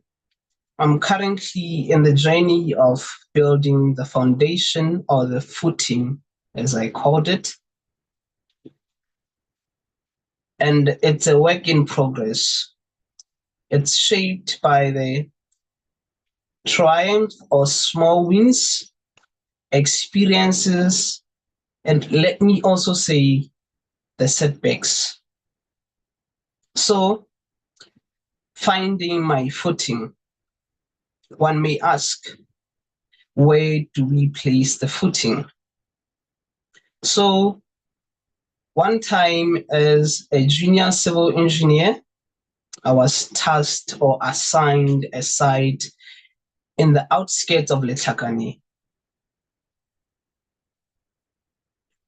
Speaker 16: I'm currently in the journey of building the foundation or the footing, as I called it. And it's a work in progress. It's shaped by the triumph or small wins, experiences, and let me also say the setbacks. So, finding my footing, one may ask, where do we place the footing? So, one time as a junior civil engineer, I was tasked or assigned a site in the outskirts of Letlhakane.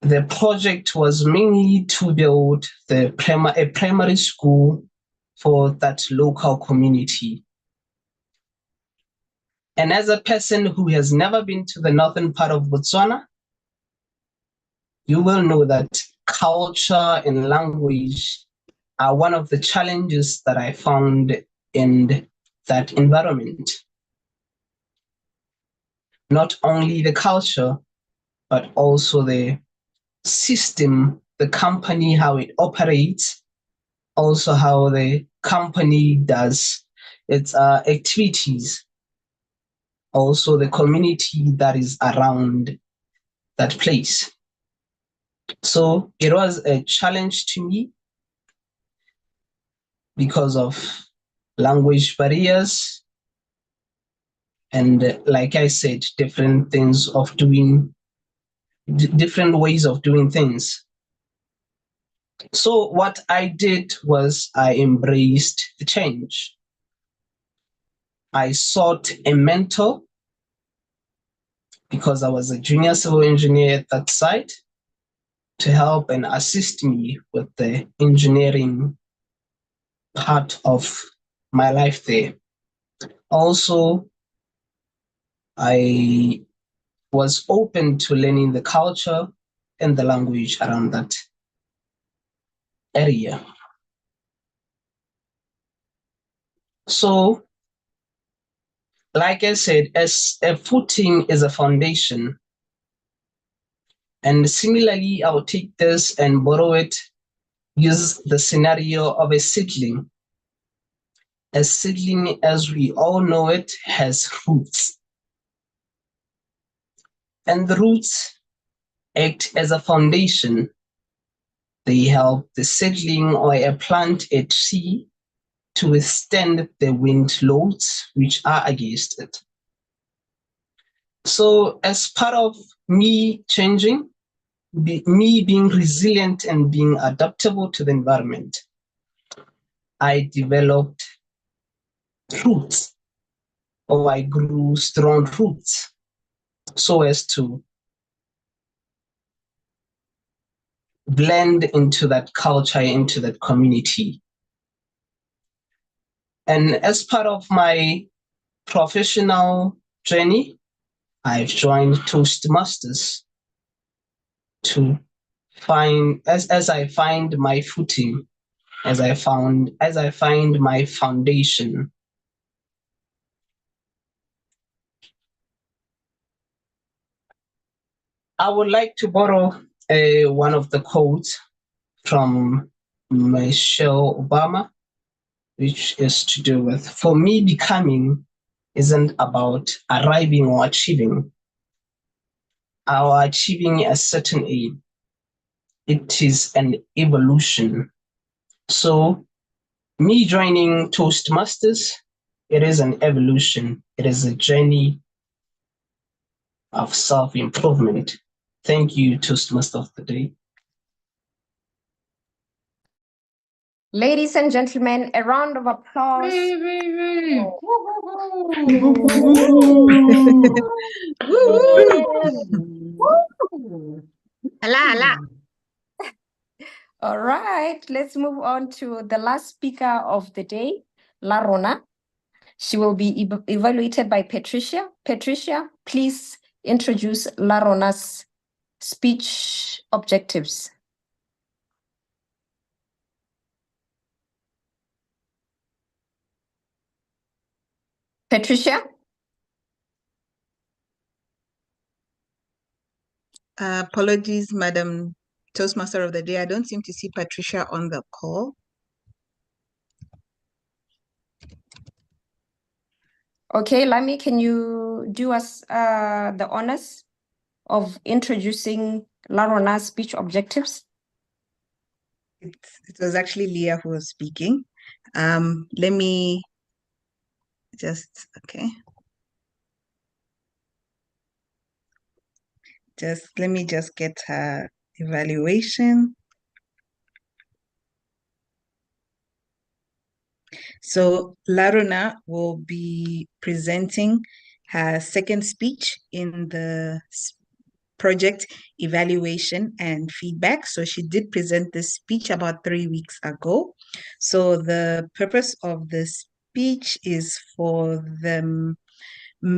Speaker 16: The project was mainly to build a primary school for that local community. And as a person who has never been to the northern part of Botswana, you will know that culture and language are one of the challenges that I found in that environment. Not only the culture, but also the system, the company, how it operates, also how the company does its activities, also the community that is around that place. So it was a challenge to me because of language barriers and, like I said, different things of doing, different ways of doing things. So what I did was I embraced the change. I sought a mentor because I was a junior civil engineer at that site to help and assist me with the engineering part of my life there. Also, I was open to learning the culture and the language around that area. So, like I said, as a footing is a foundation. And similarly, I'll take this and borrow it, use the scenario of a seedling. A seedling, as we all know it, has roots. And the roots act as a foundation. They help the seedling or a plant, a tree, to withstand the wind loads which are against it. So as part of me changing, me being resilient and being adaptable to the environment, I developed roots, or I grew strong roots so as to blend into that culture, into that community. And as part of my professional journey, I've joined Toastmasters to find, as I find my footing, as I find my foundation. I would like to borrow one of the quotes from Michelle Obama, which is to do with, for me, becoming isn't about arriving or achieving, or achieving a certain aim. It is an evolution. So me joining Toastmasters, it is an evolution. It is a journey of self-improvement. Thank you, Toastmaster of the Day.
Speaker 2: Ladies and gentlemen, a round of applause. All right, let's move on to the last speaker of the day, Larona. She will be evaluated by Patricia. Patricia, please introduce Larona's speech objectives. Patricia?
Speaker 3: Apologies, Madam Toastmaster of the Day. I don't seem to see Patricia on the call.
Speaker 2: Okay, Lami, can you do us the honors of introducing Larona's speech objectives?
Speaker 3: It was actually Leah who was speaking. Let me just, okay. Let me just get her evaluation. So Larona will be presenting her second speech in the project evaluation and feedback. So she did present this speech about 3 weeks ago. So the purpose of the speech is for them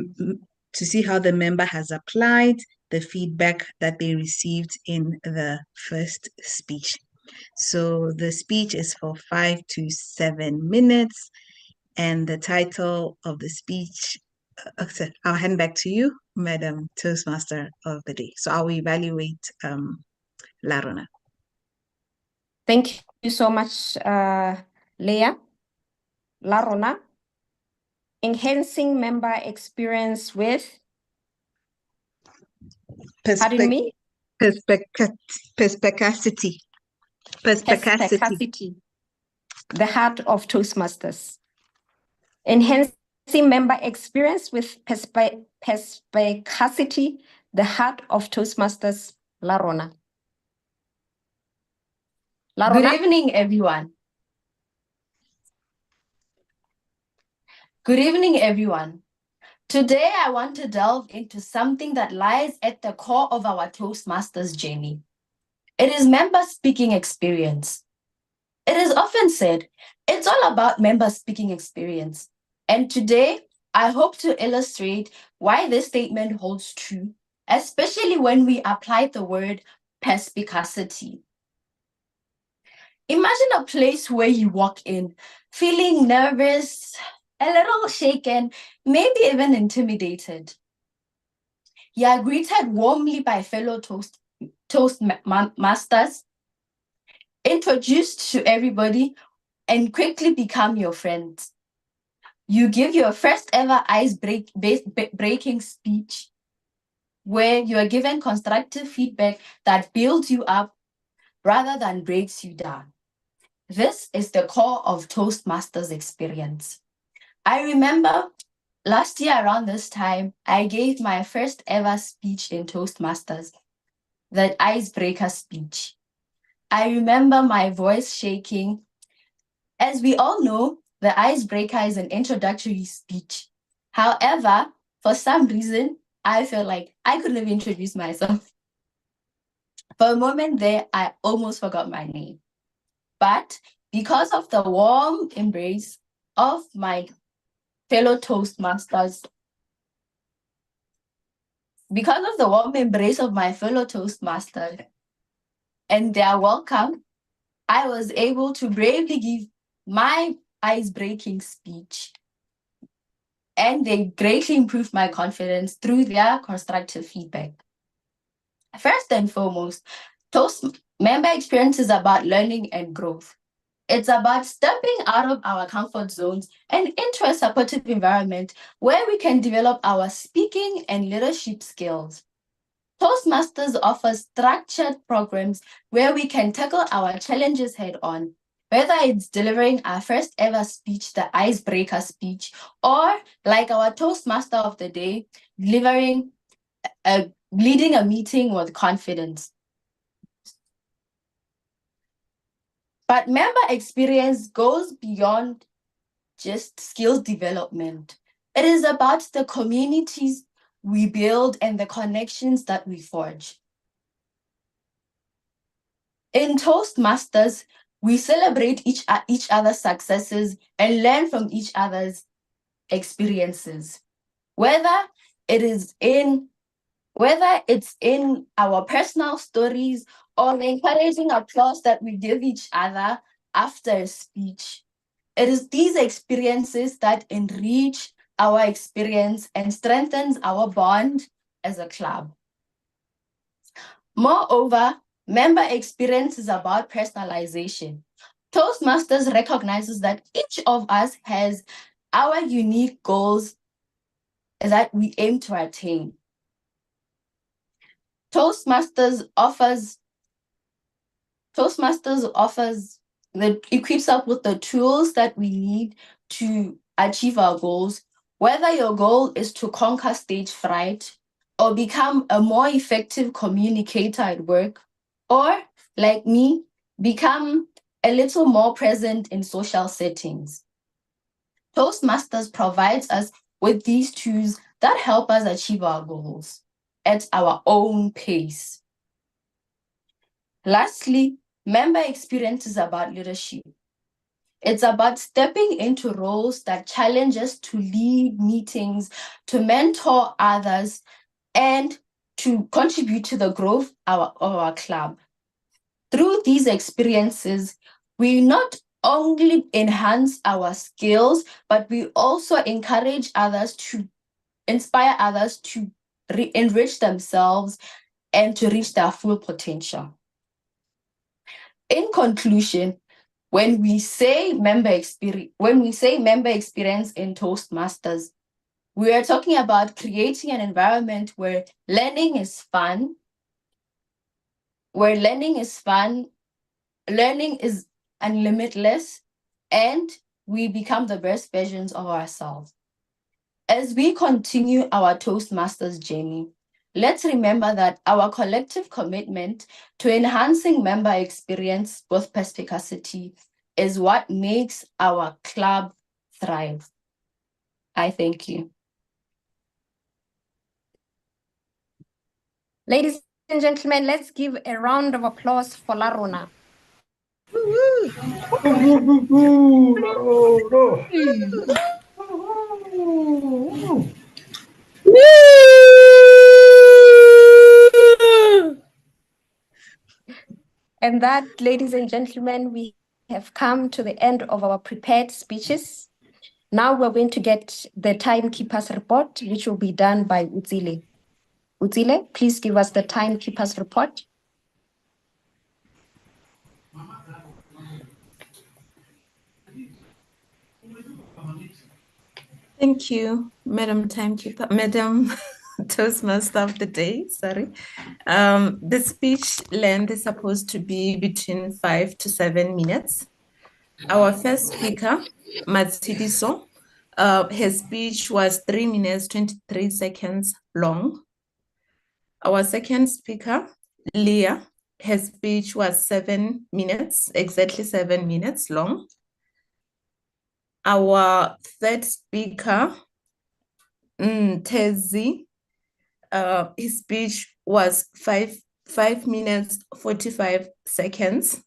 Speaker 3: to see how the member has applied the feedback that they received in the first speech. So the speech is for 5 to 7 minutes, and the title of the speech, I'll hand back to you, Madam Toastmaster of the Day. So I'll evaluate Larona.
Speaker 2: Thank you so much, Leah. Larona, enhancing member experience with, pardon me?
Speaker 3: Perspicacity.
Speaker 2: Perspicacity. The heart of Toastmasters. Enhancing member experience with perspicacity, the heart of Toastmasters, Larona.
Speaker 17: Good evening, everyone. Good evening, everyone. Today, I want to delve into something that lies at the core of our Toastmasters journey. It is member speaking experience. It is often said, it's all about member speaking experience. And today, I hope to illustrate why this statement holds true, especially when we apply the word perspicacity. Imagine a place where you walk in, feeling nervous, a little shaken, maybe even intimidated. You are greeted warmly by fellow Toastmasters, introduced to everybody, and quickly become your friends. You give your first ever breaking speech where you are given constructive feedback that builds you up rather than breaks you down. This is the core of Toastmasters experience. I remember last year around this time, I gave my first ever speech in Toastmasters, the icebreaker speech. I remember my voice shaking. As we all know, the icebreaker is an introductory speech. However, for some reason, I felt like I couldn't even introduce myself. For a moment there, I almost forgot my name. But because of the warm embrace of my fellow Toastmasters, and their welcome, I was able to bravely give my ice-breaking speech. And they greatly improved my confidence through their constructive feedback. First and foremost, Toast member experience is about learning and growth. It's about stepping out of our comfort zones and into a supportive environment where we can develop our speaking and leadership skills. Toastmasters offers structured programs where we can tackle our challenges head on, whether it's delivering our first ever speech, the icebreaker speech, or like our Toastmaster of the day, leading a meeting with confidence. But member experience goes beyond just skills development. It is about the communities we build and the connections that we forge. In Toastmasters, we celebrate each other's successes and learn from each other's experiences. Whether it's in our personal stories or the encouraging applause that we give each other after a speech, it is these experiences that enrich our experience and strengthens our bond as a club. Moreover, member experience is about personalization. Toastmasters recognizes that each of us has our unique goals that we aim to attain. Toastmasters equips us with the tools that we need to achieve our goals. Whether your goal is to conquer stage fright or become a more effective communicator at work, or like me, become a little more present in social settings. Toastmasters provides us with these tools that help us achieve our goals at our own pace. Lastly, member experience is about leadership. It's about stepping into roles that challenge us to lead meetings, to mentor others, and to contribute to the growth of our club. Through these experiences, we not only enhance our skills, but we also encourage others to inspire others to enrich themselves and to reach their full potential. In conclusion, when we say member experience in Toastmasters, we are talking about creating an environment where learning is fun, learning is unlimitless, and we become the best versions of ourselves. As we continue our Toastmasters journey, let's remember that our collective commitment to enhancing member experience with perspicacity is what makes our club thrive. I thank you.
Speaker 2: Ladies and gentlemen, let's give a round of applause for Larona. And that, ladies and gentlemen, we have come to the end of our prepared speeches. Now we're going to get the timekeeper's report, which will be done by Utsile. Utsile, please give us the timekeeper's report.
Speaker 5: Thank you, Madam Timekeeper, Madam Toastmaster of the day, sorry. The speech length is supposed to be between 5 to 7 minutes. Our first speaker, Matsidiso, his speech was 3 minutes, 23 seconds long. Our second speaker, Leah, his speech was 7 minutes, exactly 7 minutes long. Our third speaker, Tezi, his speech was 5 minutes, 45 seconds.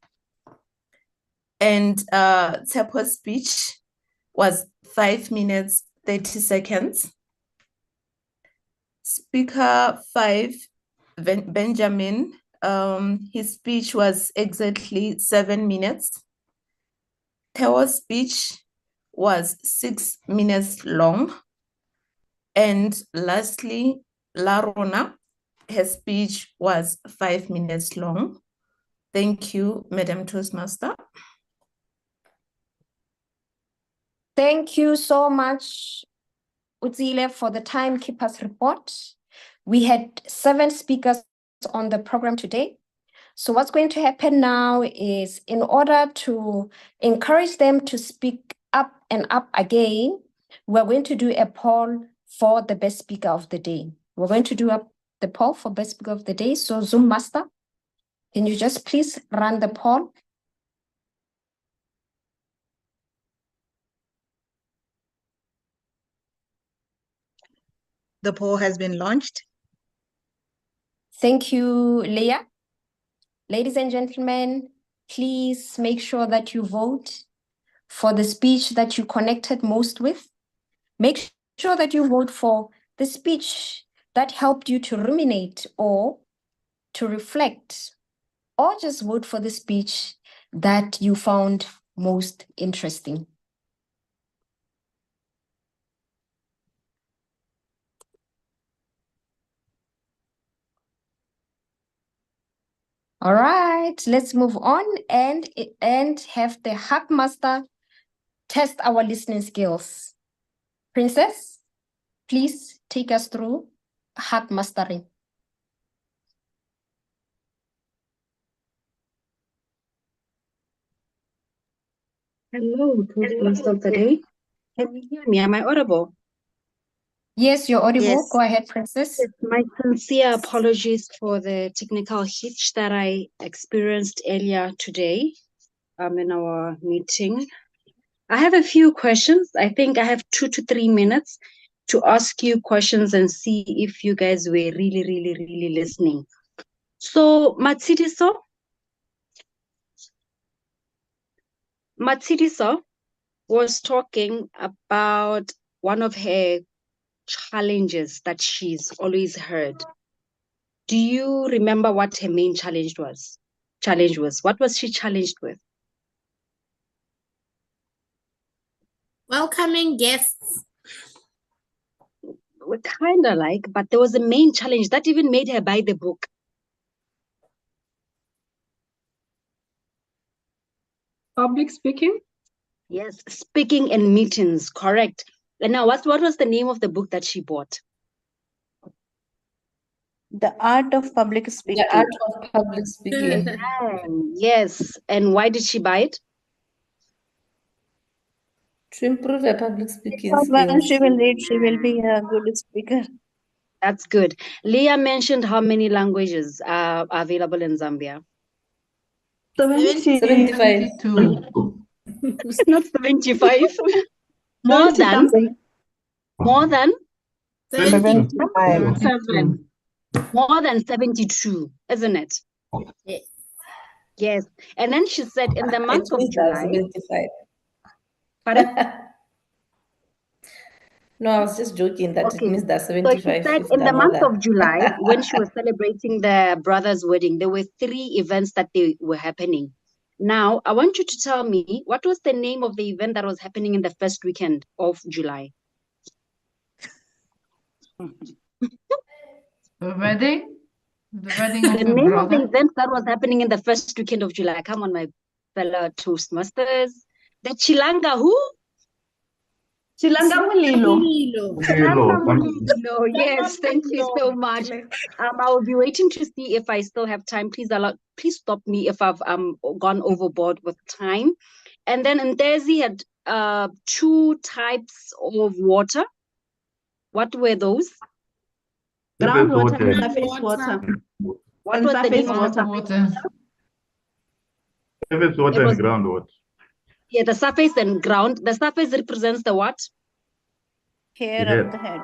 Speaker 5: And Tsepo's speech was 5 minutes, 30 seconds. Speaker 5, Benjamin, his speech was exactly 7 minutes. Teo's speech was 6 minutes long. And lastly, Larona, her speech was 5 minutes long. Thank you, Madam Toastmaster.
Speaker 2: Thank you so much, Utsile, for the timekeeper's report. We had 7 speakers on the program today. So what's going to happen now is, in order to encourage them to speak up and up again, we're going to do a poll for the best speaker of the day. We're going to do the poll for best speaker of the day. So Zoom Master, can you just please run the poll?
Speaker 3: The poll has been launched.
Speaker 2: Thank you, Leah. Ladies and gentlemen, please make sure that you vote for the speech that you connected most with. Make sure that you vote for the speech that helped you to ruminate or to reflect, or just vote for the speech that you found most interesting. All right, let's move on and have the Hack Master test our listening skills. Princess, please take us through Hack Mastering.
Speaker 14: Hello, Toastmaster of the day. Can you hear me? Am I audible?
Speaker 2: Yes, you're audible.
Speaker 14: Yes.
Speaker 2: Go ahead, Princess.
Speaker 14: Yes, my sincere apologies for the technical hitch that I experienced earlier today in our meeting. I have a few questions. I think I have 2 to 3 minutes to ask you questions and see if you guys were really listening. So, Matsidiso was talking about one of her challenges that she's always heard. Do you remember what her main challenge was? What was she challenged with?
Speaker 1: Welcoming guests.
Speaker 14: Kind of like, but there was a main challenge that even made her buy the book.
Speaker 17: Public speaking?
Speaker 14: Yes, speaking in meetings, correct. And now, what was the name of the book that she bought?
Speaker 17: The Art of Public Speaking.
Speaker 10: The Art of Public Speaking.
Speaker 14: Yes, and why did she buy it?
Speaker 10: To improve her public speaking
Speaker 17: Because when
Speaker 10: skills.
Speaker 17: she will read, she will be a good speaker.
Speaker 14: That's good. Leah mentioned how many languages are available in Zambia.
Speaker 10: 75.
Speaker 14: Not 75. More than
Speaker 1: 72.
Speaker 14: More than 72, isn't it?
Speaker 1: Yes.
Speaker 14: Yes. And then she said in the month of
Speaker 10: means there are
Speaker 14: July.
Speaker 10: 75.
Speaker 14: Pardon?
Speaker 10: No, I was just joking that it means that
Speaker 14: So she
Speaker 10: 75
Speaker 14: said
Speaker 10: if
Speaker 14: in
Speaker 10: they're
Speaker 14: the
Speaker 10: more
Speaker 14: month
Speaker 10: than.
Speaker 14: of July, when she was celebrating the brother's wedding, there were 3 events that they were happening. Now, I want you to tell me, what was the name of the event that was happening in the first weekend of July?
Speaker 18: The wedding? The wedding of
Speaker 14: The
Speaker 18: her
Speaker 14: name of the
Speaker 18: brother?
Speaker 14: event that was happening in the first weekend of July. Come on, my fellow Toastmasters. The Chilanga who?
Speaker 1: Chilanga Mulilo.
Speaker 14: No, yes, thank you so much. I will be waiting to see if I still have time. Please stop me if I've gone overboard with time. And then Ndezi had 2 types of water. What were those?
Speaker 17: Groundwater and
Speaker 1: Surface
Speaker 17: water.
Speaker 14: What was the name of the
Speaker 18: Water.
Speaker 6: Surface water and groundwater.
Speaker 14: Yeah, the surface and ground. The surface represents the what?
Speaker 17: Hair
Speaker 6: Yes.
Speaker 17: of the head.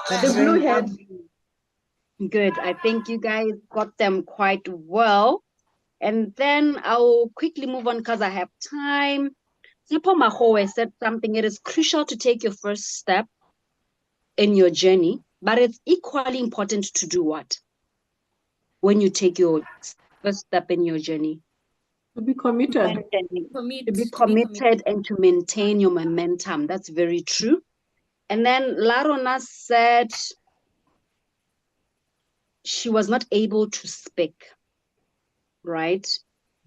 Speaker 14: The blue head. Good. I think you guys got them quite well. And then I'll quickly move on because I have time. Sipho Mahoe said something. It is crucial to take your first step in your journey, but it's equally important to do what? When you take your first step in your journey?
Speaker 17: To be committed.
Speaker 14: To be committed and to maintain your momentum. That's very true. And then Larona said she was not able to speak, right?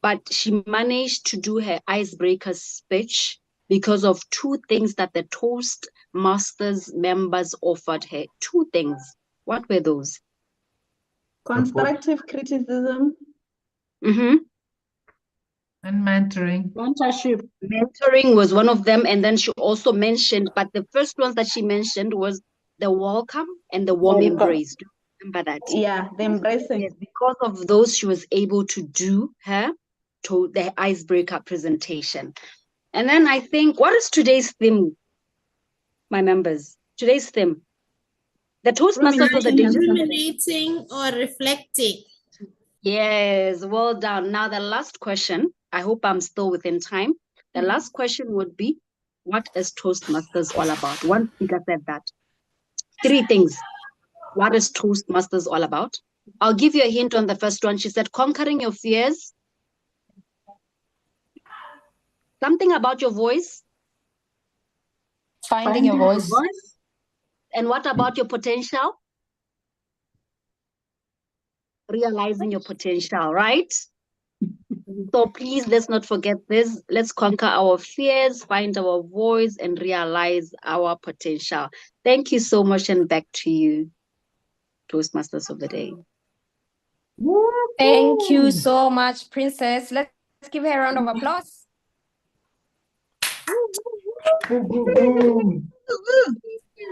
Speaker 14: But she managed to do her icebreaker speech because of 2 things that the Toastmasters members offered her. 2 things. What were those?
Speaker 17: Constructive criticism.
Speaker 18: And mentoring.
Speaker 17: Mentorship.
Speaker 14: Mentoring was one of them. And then she also mentioned, but the first ones that she mentioned was the welcome and the warm embrace. Do you remember that?
Speaker 17: Yeah, the embracing.
Speaker 14: Yes, because of those, she was able to do the icebreaker presentation. And then I think, what is today's theme, my members? today's theme. The Toastmaster for the day.
Speaker 1: Ruminating or reflecting.
Speaker 14: Yes, well done. Now the last question, I hope I'm still within time. The last question would be, what is Toastmasters all about? One speaker said that. 3 things. What is Toastmasters all about? I'll give you a hint on the first one. She said, conquering your fears. Something about your voice.
Speaker 17: Finding your voice.
Speaker 14: And what about your potential? Realizing your potential, right? So please, let's not forget this. Let's conquer our fears, find our voice, and realize our potential. Thank you so much, and back to you, Toastmasters of the Day.
Speaker 2: Thank you so much, Princess. Let's give her a round of applause.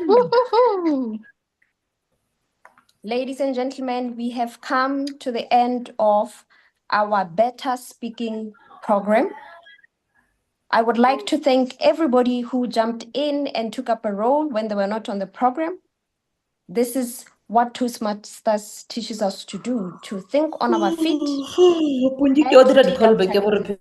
Speaker 2: Woo-hoo-hoo. Ladies and gentlemen, we have come to the end of our Better Speaking program. I would like to thank everybody who jumped in and took up a role when they were not on the program. This is what Toastmasters teaches us to do, to think on our feet. And to take up challenges.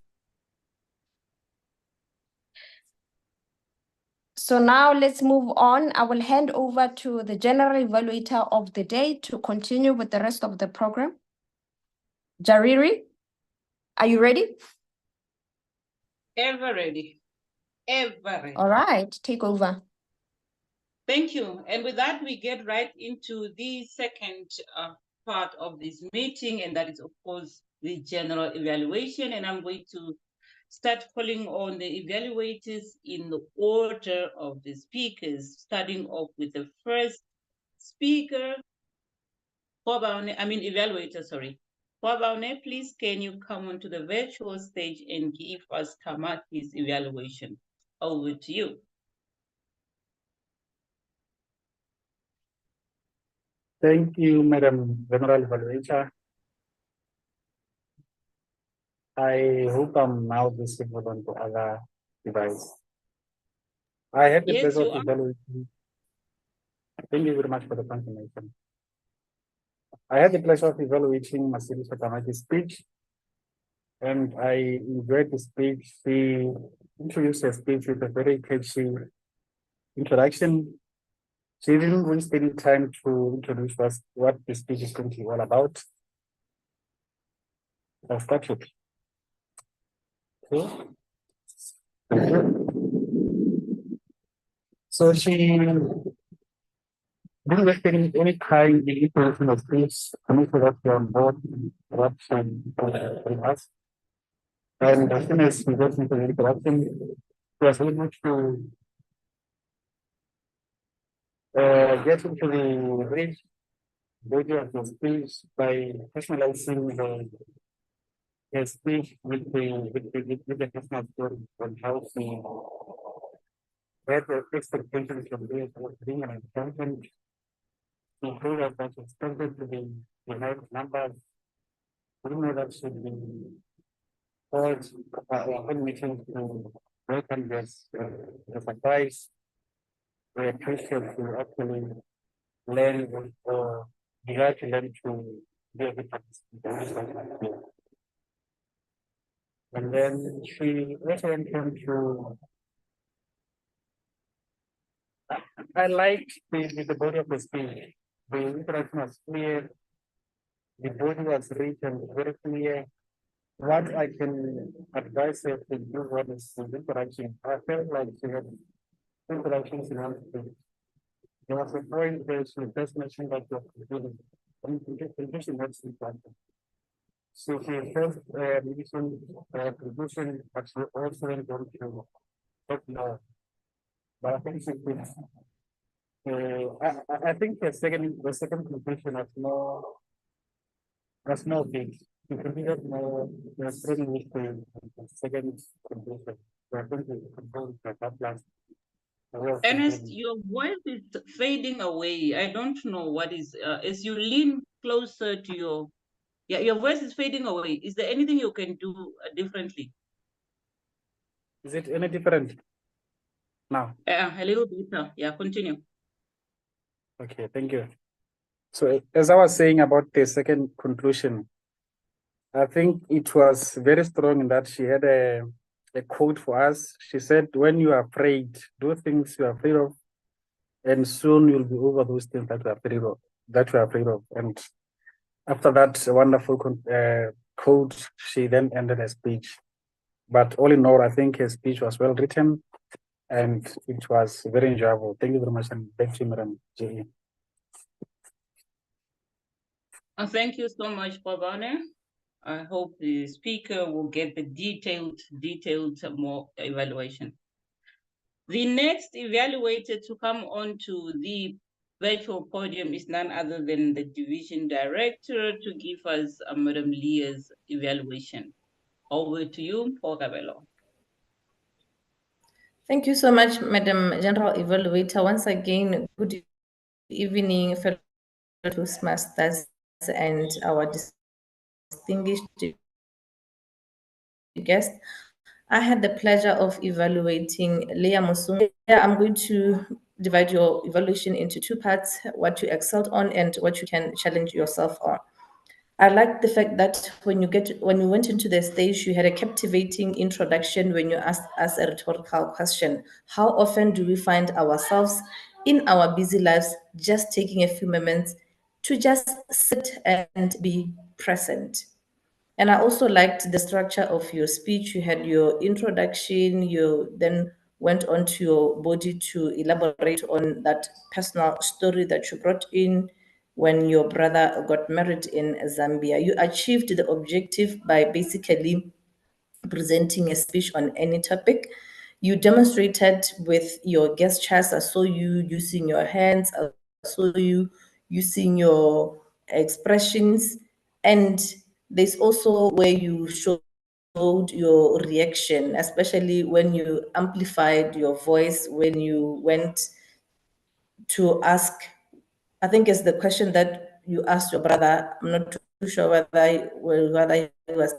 Speaker 2: So now let's move on. I will hand over to the general evaluator of the day to continue with the rest of the program. Jariri, are you ready?
Speaker 7: Ever ready. Ever ready.
Speaker 2: All right, take over.
Speaker 7: Thank you. And with that, we get right into the second part of this meeting, and that is, of course, the general evaluation. And I'm going to start calling on the evaluators in the order of the speakers, starting off with the first speaker, evaluator, sorry. Kwabaone, please can you come onto the virtual stage and give us Tamaki's evaluation? Over to you.
Speaker 8: Thank you, Madam General Evaluator. I hope I'm now visible on the other device. I had the
Speaker 7: Yes,
Speaker 8: pleasure
Speaker 7: you
Speaker 8: of
Speaker 7: are.
Speaker 8: evaluating. Thank you very much for the confirmation. I had the pleasure of evaluating Masili Fatamaki's speech, and I enjoyed the speech. She introduced her speech with a very catchy introduction. She didn't waste any time to introduce us what the speech is going to be all about. I'll start with. Okay. So she didn't waste any time in introducing the speech to make sure that we're on board what she told us. And as soon as we got into the introduction, we was able to get into the bridge body of the speech by personalizing the speech with the personal story on how she had the expectations from being an accountant. She told us that she expected to be behind numbers. We know that should be called meetings to welcome this the surprise. We appreciate to actually learn or desire to learn to be a good participant. And then she also went to I liked the body of the speech. The interaction was clear, the body was rich and very clear. What I can advise her to do what is the interaction. I felt like she had interactions in one speech. There was a point where she just mentioned that the feeling. Contribution was important. So she first mentioned contribution, but she also went on to talk more. But I think she could. I think the second conclusion was more big. You consider more strong with the second conclusion. So I think the conclusion that last.
Speaker 7: Ernest, your voice is fading away. I don't know what is, as you lean closer to your voice is fading away. Is there anything you can do differently?
Speaker 8: Is it any different now?
Speaker 7: A little bit. Yeah, continue.
Speaker 8: Okay, thank you. So as I was saying about the second conclusion, I think it was very strong in that she had a quote for us. She said, when you are afraid, do things you are afraid of, and soon you'll be over those things that you are afraid of, And after that wonderful quote, she then ended her speech. But all in all, I think her speech was well written and it was very enjoyable. Thank you very much, and back to you, Madam J.E.
Speaker 7: Thank you so much, Pavane. I hope the speaker will get the detailed more evaluation. The next evaluator to come on to the virtual podium is none other than the division director to give us Madam Leah's evaluation. Over to you, Paul Cabello.
Speaker 10: Thank you so much, Madam General Evaluator. Once again, good evening, fellow Toastmasters and our distinguished guest. I had the pleasure of evaluating Leah Musunga. I'm going to divide your evaluation into two parts, what you excelled on and what you can challenge yourself on. I like the fact that when you went into the stage, you had a captivating introduction when you asked us a rhetorical question. How often do we find ourselves in our busy lives just taking a few moments to just sit and be present? And I also liked the structure of your speech. You had your introduction, you then went on to your body to elaborate on that personal story that you brought in when your brother got married in Zambia. You achieved the objective by basically presenting a speech on any topic. You demonstrated with your gestures. I saw you using your hands, I saw you using your expressions, and there's also where you showed your reaction, especially when you amplified your voice, when you went to ask, I think it's the question that you asked your brother. I'm not too sure whether he was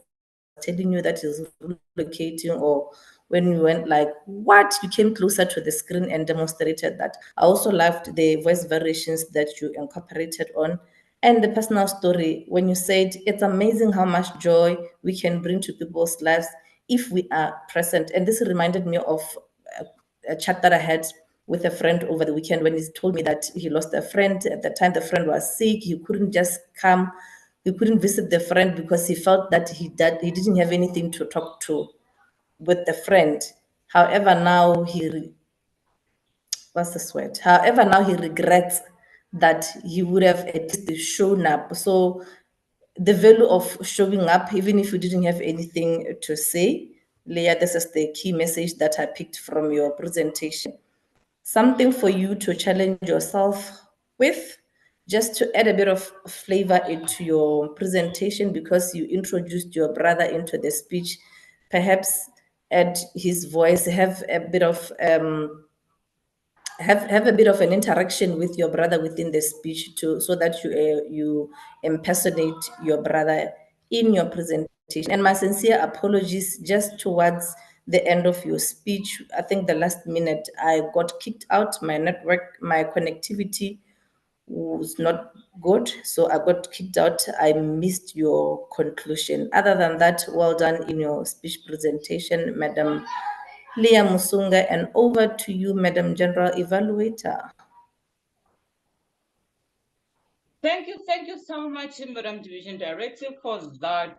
Speaker 10: telling you that he's relocating, or when you went like, what? You came closer to the screen and demonstrated that. I also loved the voice variations that you incorporated on, and the personal story when you said it's amazing how much joy we can bring to people's lives if we are present. And this reminded me of a chat that I had with a friend over the weekend when he told me that he lost a friend. At the time, the friend was sick. He couldn't just come. He couldn't visit the friend because he felt that he didn't have anything to talk to with the friend. However, now what's the sweat? However, now he regrets that he would have at least shown up. So the value of showing up, even if you didn't have anything to say, Leah, this is the key message that I picked from your presentation. Something for you to challenge yourself with, just to add a bit of flavor into your presentation, because you introduced your brother into the speech. Perhaps add his voice, have a bit of have a bit of an interaction with your brother within the speech too, so that you impersonate your brother in your presentation. And my sincere apologies, just towards the end of your speech, I think the last minute I got kicked out. My network, my connectivity was not good, so I got kicked out. I missed your conclusion. Other than that, well done in your speech presentation, Madam Leah Musunga, and over to you, Madam General Evaluator.
Speaker 7: Thank you so much, Madam Division Director, for that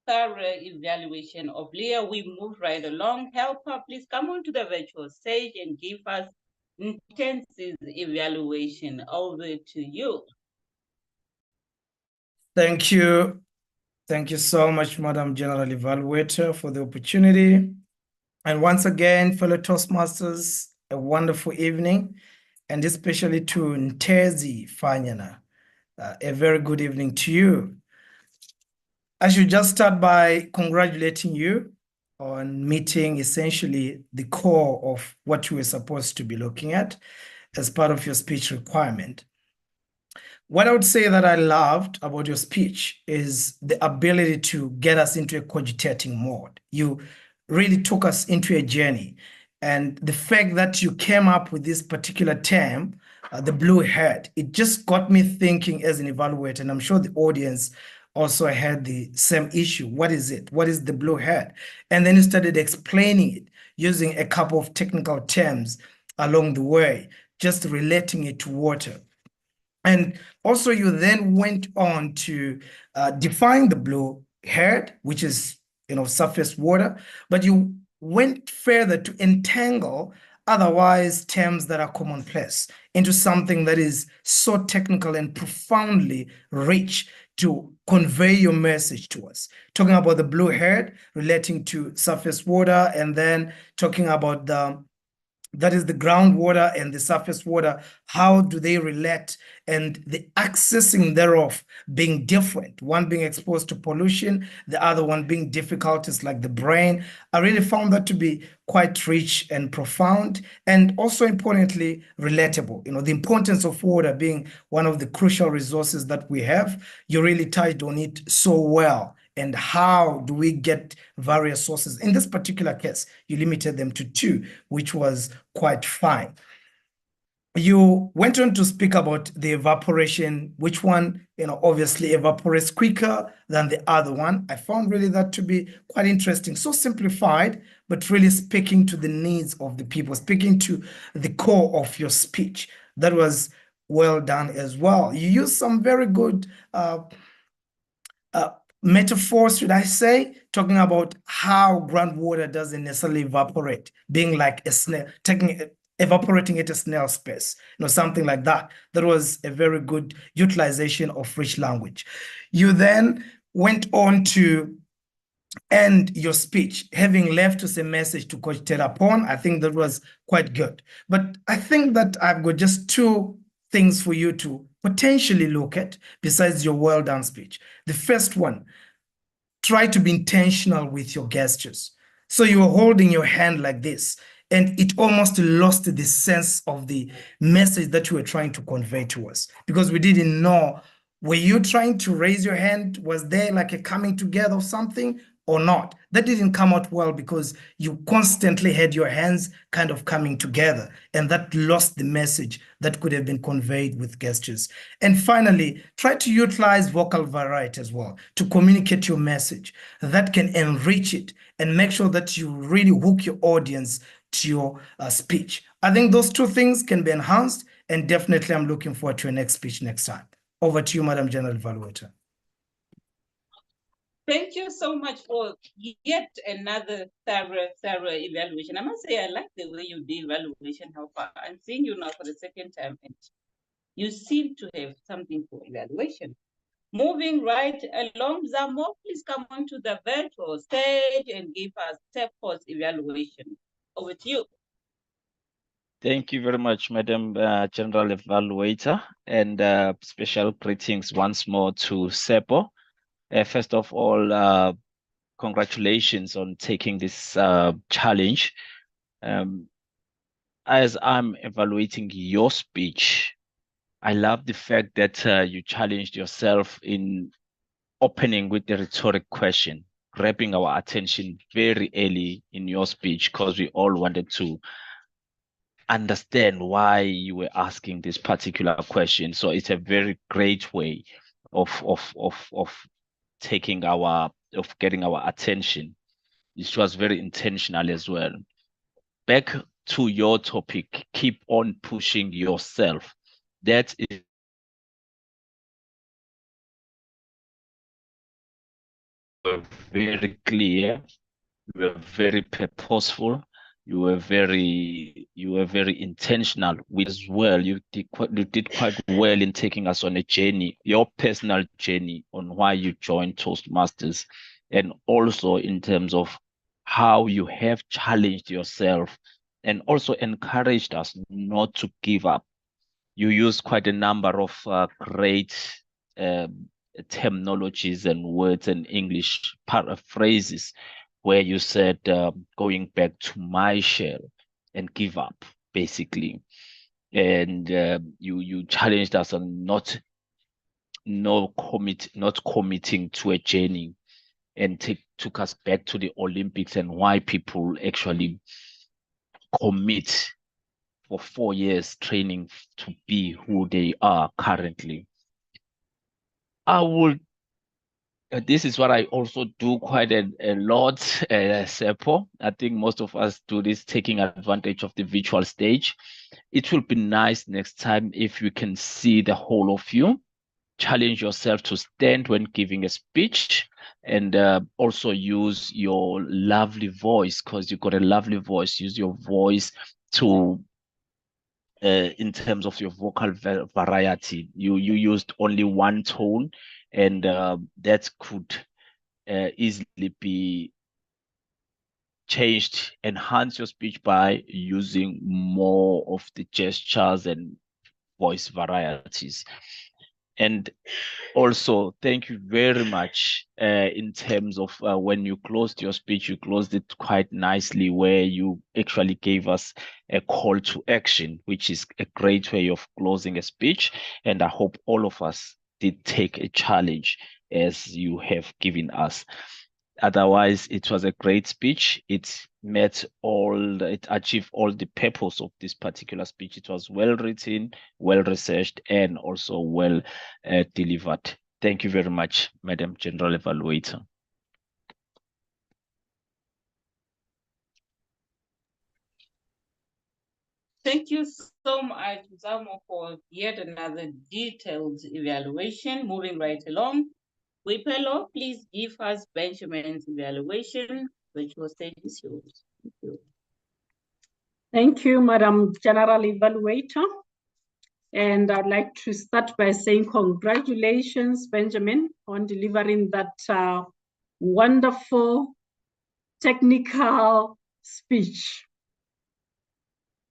Speaker 7: thorough evaluation of Leah. We move right along. Helper, please come onto the virtual stage and give us intensive evaluation. Over to you.
Speaker 11: Thank you. Thank you so much, Madam General Evaluator, for the opportunity. And once again, fellow Toastmasters, a wonderful evening, and especially to Ntezi Fanyana, a very good evening to you. I should just start by congratulating you on meeting essentially the core of what you were supposed to be looking at as part of your speech requirement. What I would say that I loved about your speech is the ability to get us into a cogitating mode. You really took us into a journey. And the fact that you came up with this particular term the blue head. It just got me thinking as an evaluator, and I'm sure the audience also had the same issue. What is it? What is the blue head? And then he started explaining it using a couple of technical terms along the way, just relating it to water. And also, you then went on to define the blue head, which is surface water, but you went further to entangle otherwise terms that are commonplace into something that is so technical and profoundly rich to convey your message to us. Talking about the blue head relating to surface water, and then talking about that is the groundwater and the surface water. How do they relate, and the accessing thereof being different, one being exposed to pollution, the other one being difficulties like the brain. I really found that to be quite rich and profound, and also importantly relatable. The importance of water being one of the crucial resources that we have. You really touched on it so well. And how do we get various sources? In this particular case, you limited them to two, which was quite fine. You went on to speak about the evaporation, which one, obviously evaporates quicker than the other one. I found really that to be quite interesting. So simplified, but really speaking to the needs of the people, speaking to the core of your speech. That was well done as well. You used some very good metaphors, should I say, talking about how groundwater doesn't necessarily evaporate, being like a snail, evaporating at a snail's pace, something like that. That was a very good utilization of rich language. You then went on to end your speech, having left us a message to Coach Terapon. I think that was quite good. But I think that I've got just two things for you to potentially look at besides your well done speech. The first one, try to be intentional with your gestures. So you were holding your hand like this, and it almost lost the sense of the message that you were trying to convey to us, because we didn't know, were you trying to raise your hand? Was there like a coming together of something or not? That didn't come out well because you constantly had your hands kind of coming together, and that lost the message that could have been conveyed with gestures. And finally, try to utilize vocal variety as well to communicate your message. That can enrich it and make sure that you really hook your audience to your speech. I think those two things can be enhanced, and definitely I'm looking forward to your next speech next time. Over to you, Madam General Evaluator.
Speaker 7: Thank you so much for yet another thorough evaluation. I must say, I like the way you did evaluation. How far I'm seeing you now for the second time, and you seem to have something for evaluation. Moving right along, Zamo, please come onto the virtual stage and give us step course evaluation. Over to you.
Speaker 13: Thank you very much, Madam General Evaluator, and special greetings once more to SEPO. First of all, congratulations on taking this challenge. As I'm evaluating your speech, I love the fact that you challenged yourself in opening with the rhetoric question, grabbing our attention very early in your speech, because we all wanted to understand why you were asking this particular question. So it's a very great way of getting our attention. This was very intentional as well. Back to your topic, keep on pushing yourself. That is very clear. You were very purposeful. You were very intentional with as well. You did quite well in taking us on a journey, your personal journey on why you joined Toastmasters, and also in terms of how you have challenged yourself and also encouraged us not to give up. You used quite a number of great terminologies and words and English paraphrases where you said going back to my shell and give up, basically. And you challenged us on not committing to a journey, and took us back to the Olympics and why people actually commit for 4 years training to be who they are currently. I would this is what I also do quite a lot, Seppo. I think most of us do this, taking advantage of the virtual stage. It will be nice next time if you can see the whole of you. Challenge yourself to stand when giving a speech, and also use your lovely voice, because you've got a lovely voice. Use your voice to in terms of your vocal variety. You used only one tone, and that could easily be changed. Enhance your speech by using more of the gestures and voice varieties. And also, thank you very much in terms of when you closed your speech, you closed it quite nicely, where you actually gave us a call to action, which is a great way of closing a speech. And I hope all of us did take a challenge as you have given us. Otherwise, it was a great speech. It achieved all the purpose of this particular speech. It was well written, well researched, and also well delivered. Thank you very much, Madam General Evaluator.
Speaker 7: Thank you so much, Zamo, for yet another detailed evaluation. Moving right along, Wipelo, please give us Benjamin's evaluation. Virtual stage is yours. Thank you.
Speaker 19: Thank you, Madam General Evaluator. And I'd like to start by saying congratulations, Benjamin, on delivering that wonderful technical speech.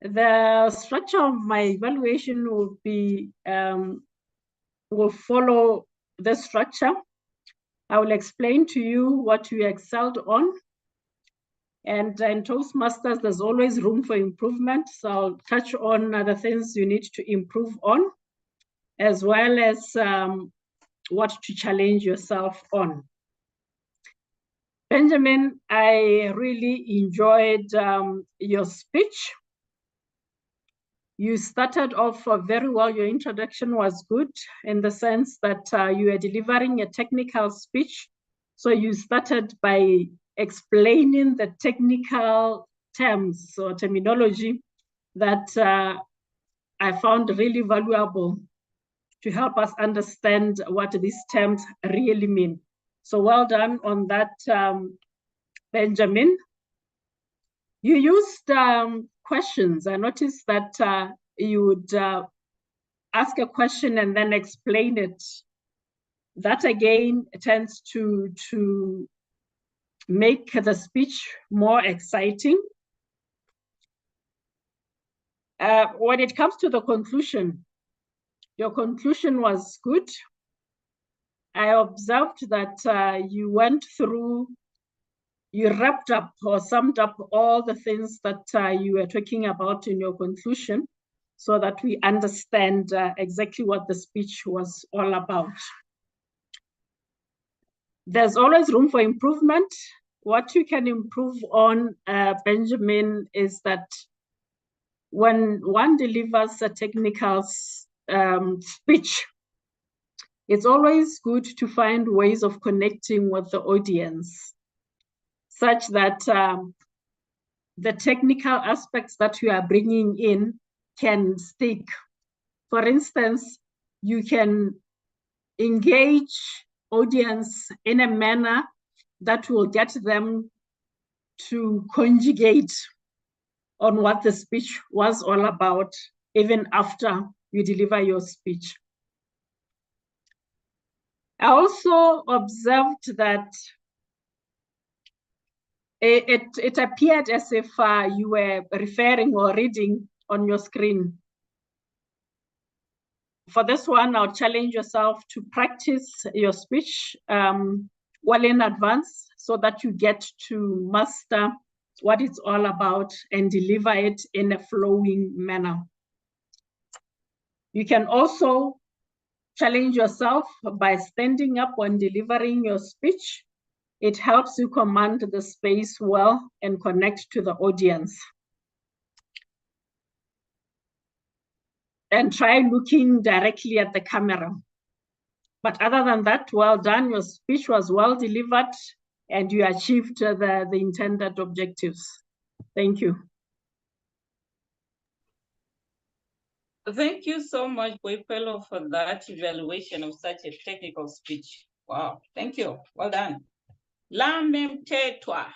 Speaker 19: The structure of my evaluation will follow the structure. I will explain to you what you excelled on. And in Toastmasters, there's always room for improvement. So I'll touch on the things you need to improve on, as well as what to challenge yourself on. Benjamin, I really enjoyed your speech. You started off very well. Your introduction was good in the sense that you were delivering a technical speech. So you started by explaining the technical terms or terminology that I found really valuable to help us understand what these terms really mean. So well done on that, Benjamin. You used questions. I noticed that you would ask a question and then explain it. That again tends to make the speech more exciting. When it comes to the conclusion, your conclusion was good. I observed that you went through, you wrapped up or summed up all the things that you were talking about in your conclusion, so that we understand exactly what the speech was all about. There's always room for improvement. What you can improve on, Benjamin, is that when one delivers a technical speech, it's always good to find ways of connecting with the audience, such that the technical aspects that you are bringing in can stick. For instance, you can engage audience in a manner that will get them to conjugate on what the speech was all about, even after you deliver your speech. I also observed that it appeared as if you were referring or reading on your screen. For this one, I'll challenge yourself to practice your speech well in advance, so that you get to master what it's all about and deliver it in a flowing manner. You can also challenge yourself by standing up when delivering your speech. It helps you command the space well and connect to the audience. and try looking directly at the camera. But other than that, well done. Your speech was well delivered and you achieved the intended objectives. Thank you.
Speaker 7: Thank you so much, Boipelo, for that evaluation of such a technical speech. Wow, thank you. Well done. Lamem Tetwa,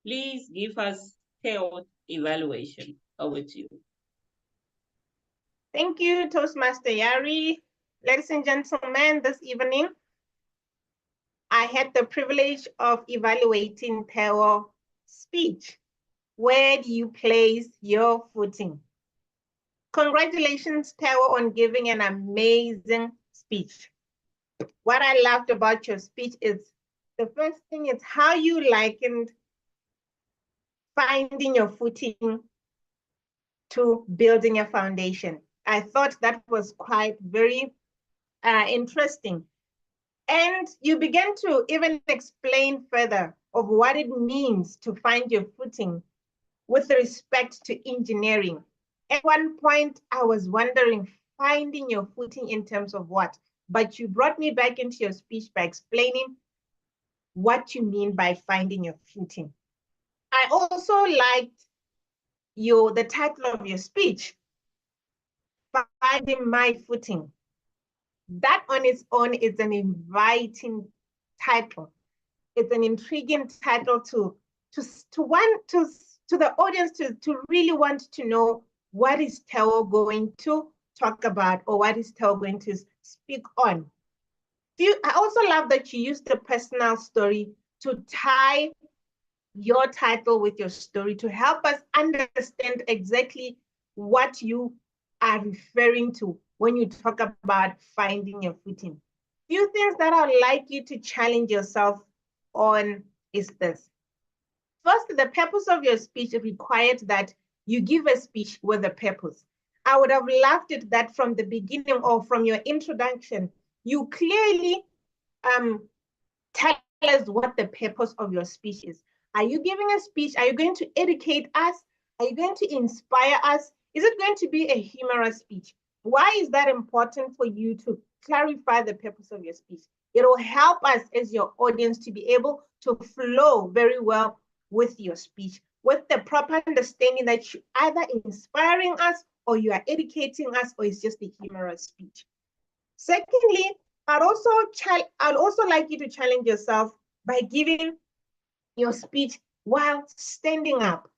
Speaker 7: please give us your evaluation. Over to you.
Speaker 4: Thank you, Toastmaster Yari. Ladies and gentlemen, this evening, I had the privilege of evaluating Teo's speech. Where do you place your footing? Congratulations, Teo, on giving an amazing speech. What I loved about your speech is the first thing is how you likened finding your footing to building a foundation. I thought that was quite very interesting. And you began to even explain further of what it means to find your footing with respect to engineering. At one point, I was wondering, finding your footing in terms of what? But you brought me back into your speech by explaining what you mean by finding your footing. I also liked the title of your speech, Finding My Footing. That on its own is an inviting title. It's an intriguing title to the audience to really want to know what is Teo going to talk about or what is Teo going to speak on. I also love that you used the personal story to tie your title with your story to help us understand exactly what you are referring to when you talk about finding your footing. Few things that I would like you to challenge yourself on is this. First, the purpose of your speech required that you give a speech with a purpose. I would have loved it that from the beginning or from your introduction, you clearly tell us what the purpose of your speech is. Are you giving a speech? Are you going to educate us? Are you going to inspire us? Is it going to be a humorous speech? Why is that important for you to clarify the purpose of your speech? It will help us as your audience to be able to flow very well with your speech, with the proper understanding that you're either inspiring us or you are educating us or it's just a humorous speech. Secondly, I'd also like you to challenge yourself by giving your speech while standing up.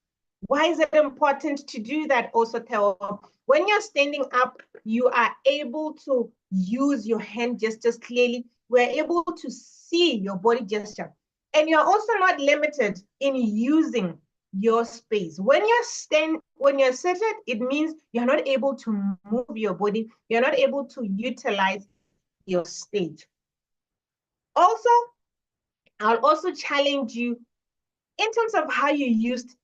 Speaker 4: Why is it important to do that also, Teo? When you're standing up, you are able to use your hand gestures clearly. We're able to see your body gesture. And you're also not limited in using your space. When you're seated, it means you're not able to move your body. You're not able to utilize your stage. Also, I'll also challenge you in terms of how you used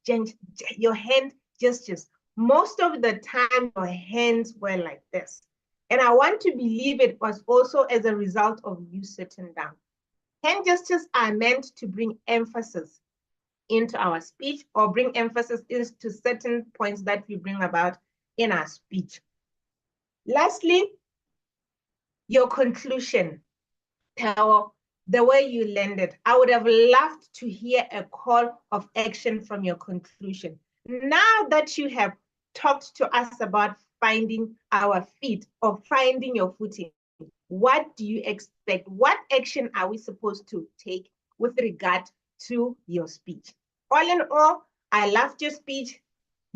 Speaker 4: your hand gestures. Most of the time, your hands were like this. And I want to believe it was also as a result of you sitting down. Hand gestures are meant to bring emphasis into our speech or bring emphasis into certain points that we bring about in our speech. Lastly, your conclusion, Teo, the way you landed. I would have loved to hear a call of action from your conclusion. Now that you have talked to us about finding our feet or finding your footing, what do you expect? What action are we supposed to take with regard to your speech? All in all, I loved your speech.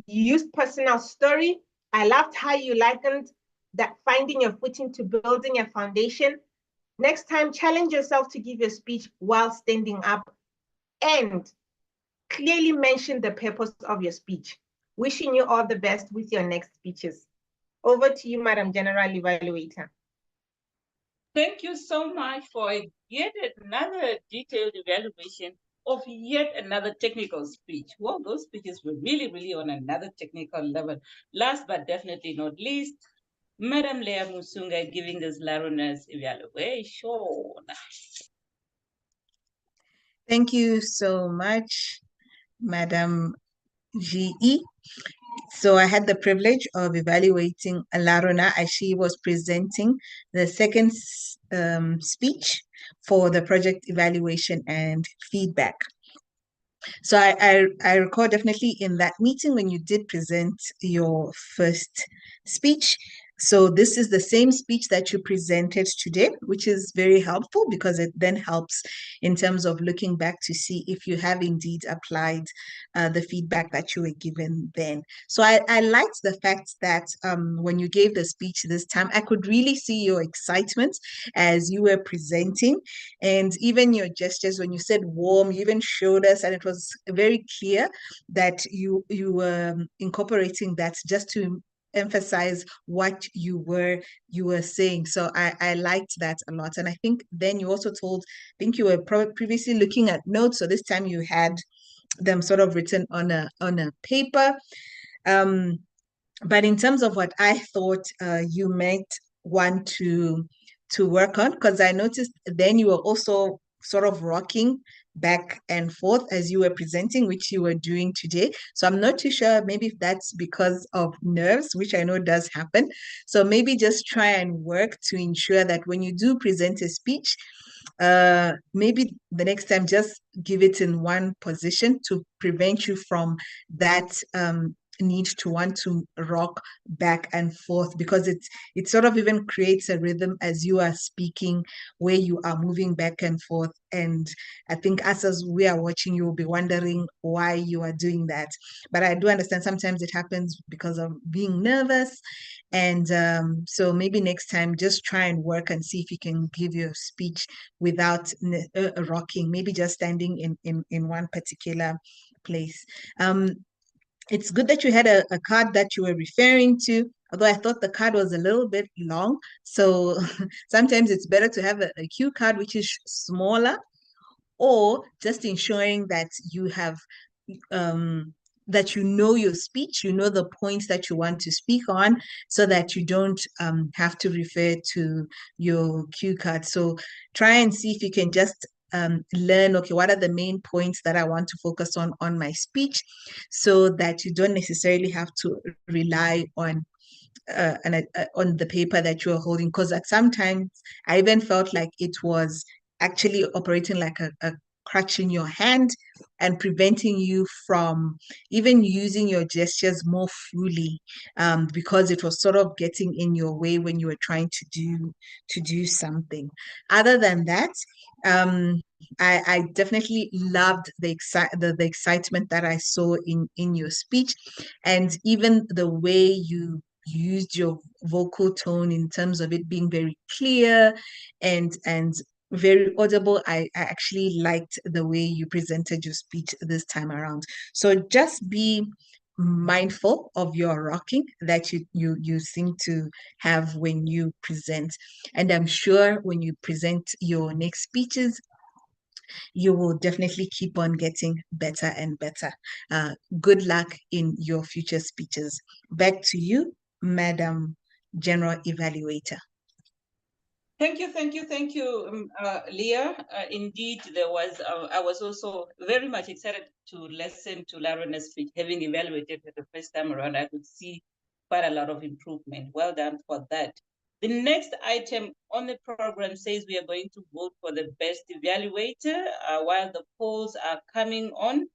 Speaker 4: You used personal story. I loved how you likened that finding your footing to building a foundation. Next time, challenge yourself to give your speech while standing up and clearly mention the purpose of your speech. Wishing you all the best with your next speeches. Over to you, Madam General Evaluator.
Speaker 7: Thank you so much for yet another detailed evaluation of yet another technical speech. Well, those speeches were really, really on another technical level. Last but definitely not least, Madam Leah Musunga giving this Larunas evaluation.
Speaker 3: Thank you so much, Madam GE. So I had the privilege of evaluating Larona as she was presenting the second speech for the project evaluation and feedback. So I recall definitely in that meeting when you did present your first speech. So this is the same speech that you presented today, which is very helpful because it then helps in terms of looking back to see if you have indeed applied the feedback that you were given then. So I liked the fact that when you gave the speech this time, I could really see your excitement as you were presenting, and even your gestures when you said warm, you even showed us, and it was very clear that you were incorporating that just to emphasize what you were saying. So I liked that a lot. And I think then you also told, I think you were previously looking at notes, so this time you had them sort of written on a paper. But in terms of what I thought you might want to work on, because I noticed then you were also sort of rocking back and forth as you were presenting, which you were doing today. So I'm not too sure, maybe if that's because of nerves, which I know does happen. So maybe just try and work to ensure that when you do present a speech, maybe the next time just give it in one position to prevent you from that need to want to rock back and forth, because it sort of even creates a rhythm as you are speaking where you are moving back and forth. And I think us as we are watching, you will be wondering why you are doing that. But I do understand sometimes it happens because of being nervous. And so maybe next time just try and work and see if you can give your speech without rocking, maybe just standing in one particular place. It's good that you had a card that you were referring to, although I thought the card was a little bit long. So sometimes it's better to have a cue card, which is smaller, or just ensuring that you have that you know your speech, you know the points that you want to speak on, so that you don't have to refer to your cue card. So try and see if you can just learn, okay, what are the main points that I want to focus on my speech, so that you don't necessarily have to rely on the paper that you're holding, because at sometimes I even felt like it was actually operating like a crutch in your hand and preventing you from even using your gestures more fully, because it was sort of getting in your way when you were trying to do something. Other than that, I definitely loved the excitement that I saw in your speech, and even the way you used your vocal tone in terms of it being very clear and very audible. I actually liked the way you presented your speech this time around. So just be mindful of your rocking that you seem to have when you present. And I'm sure when you present your next speeches, you will definitely keep on getting better and better. Good luck in your future speeches. Back to you, Madam General Evaluator.
Speaker 7: Thank you, Leah. Indeed, I was also very much excited to listen to Larona's speech. Having evaluated her the first time around, I could see quite a lot of improvement. Well done for that. The next item on the program says we are going to vote for the best evaluator. While the polls are coming on,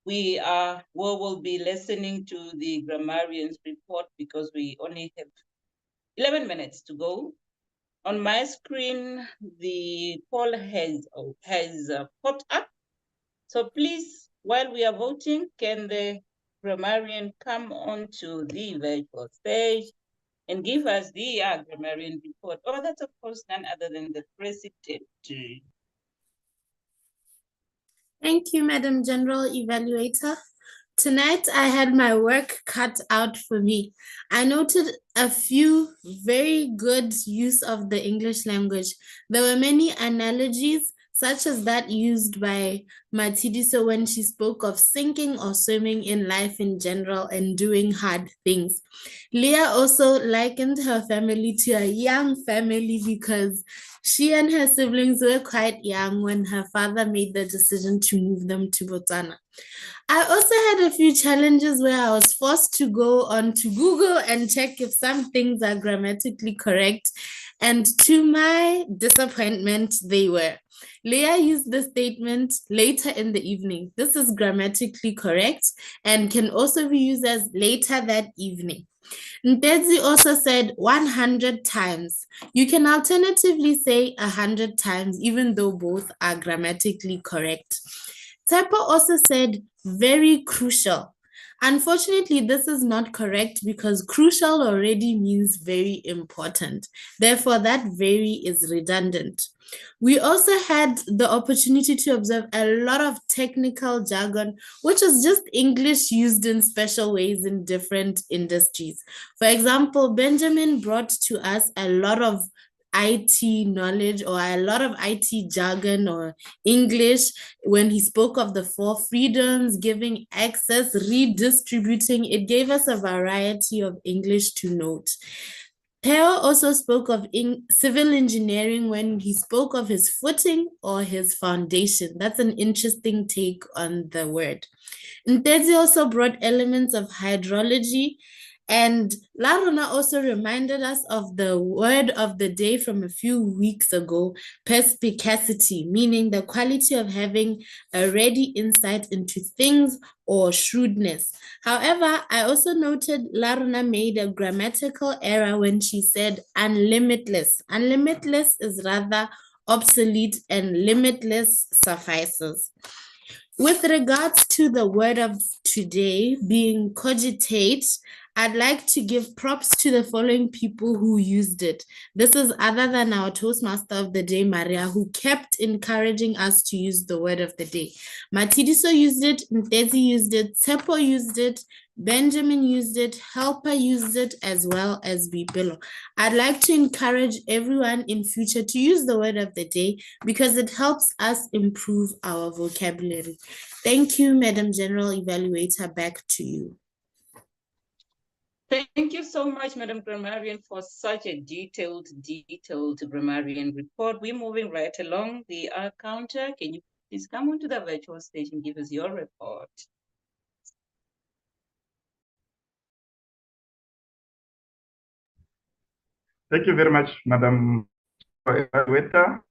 Speaker 7: we will be listening to the grammarian's report because we only have 11 minutes to go. On my screen, the poll has popped up. So please, while we are voting, can the grammarian come onto the virtual stage and give us the grammarian report? Oh, that's of course none other than the president.
Speaker 1: Thank you, Madam General Evaluator. Tonight, I had my work cut out for me. I noted a few very good use of the English language. There were many analogies, such as that used by Matidiso when she spoke of sinking or swimming in life in general and doing hard things. Leah also likened her family to a young family because she and her siblings were quite young when her father made the decision to move them to Botswana. I also had a few challenges where I was forced to go on to Google and check if some things are grammatically correct. And to my disappointment, they were. Leah used the statement later in the evening. This is grammatically correct and can also be used as later that evening. Ndezi also said 100 times. You can alternatively say 100 times, even though both are grammatically correct. Tepo also said very crucial. Unfortunately, this is not correct because crucial already means very important. Therefore, that very is redundant. We also had the opportunity to observe a lot of technical jargon, which is just English used in special ways in different industries. For example, Benjamin brought to us a lot of IT knowledge or a lot of IT jargon or English when he spoke of the 4 freedoms, giving access, redistributing. It gave us a variety of English to note. Theo also spoke of civil engineering when he spoke of his footing or his foundation. That's an interesting take on the word. Ntezi also brought elements of hydrology, and Laruna also reminded us of the word of the day from a few weeks ago, perspicacity, meaning the quality of having a ready insight into things or shrewdness. However, I also noted Laruna made a grammatical error when she said unlimitless. Unlimitless is rather obsolete and limitless suffices. With regards to the word of today being cogitate, I'd like to give props to the following people who used it. This is other than our Toastmaster of the day, Maria, who kept encouraging us to use the word of the day. Matidiso used it, Ntezi used it, Tsepo used it, Benjamin used it, Helper used it, as well as Bibelo. I'd like to encourage everyone in future to use the word of the day because it helps us improve our vocabulary. Thank you, Madam General Evaluator. Back to you.
Speaker 7: Thank you so much, Madam Grammarian, for such a detailed grammarian report. We're moving right along. The counter, can you please come onto the virtual stage and give us your report?
Speaker 6: Thank you very much, Madam Evaluator.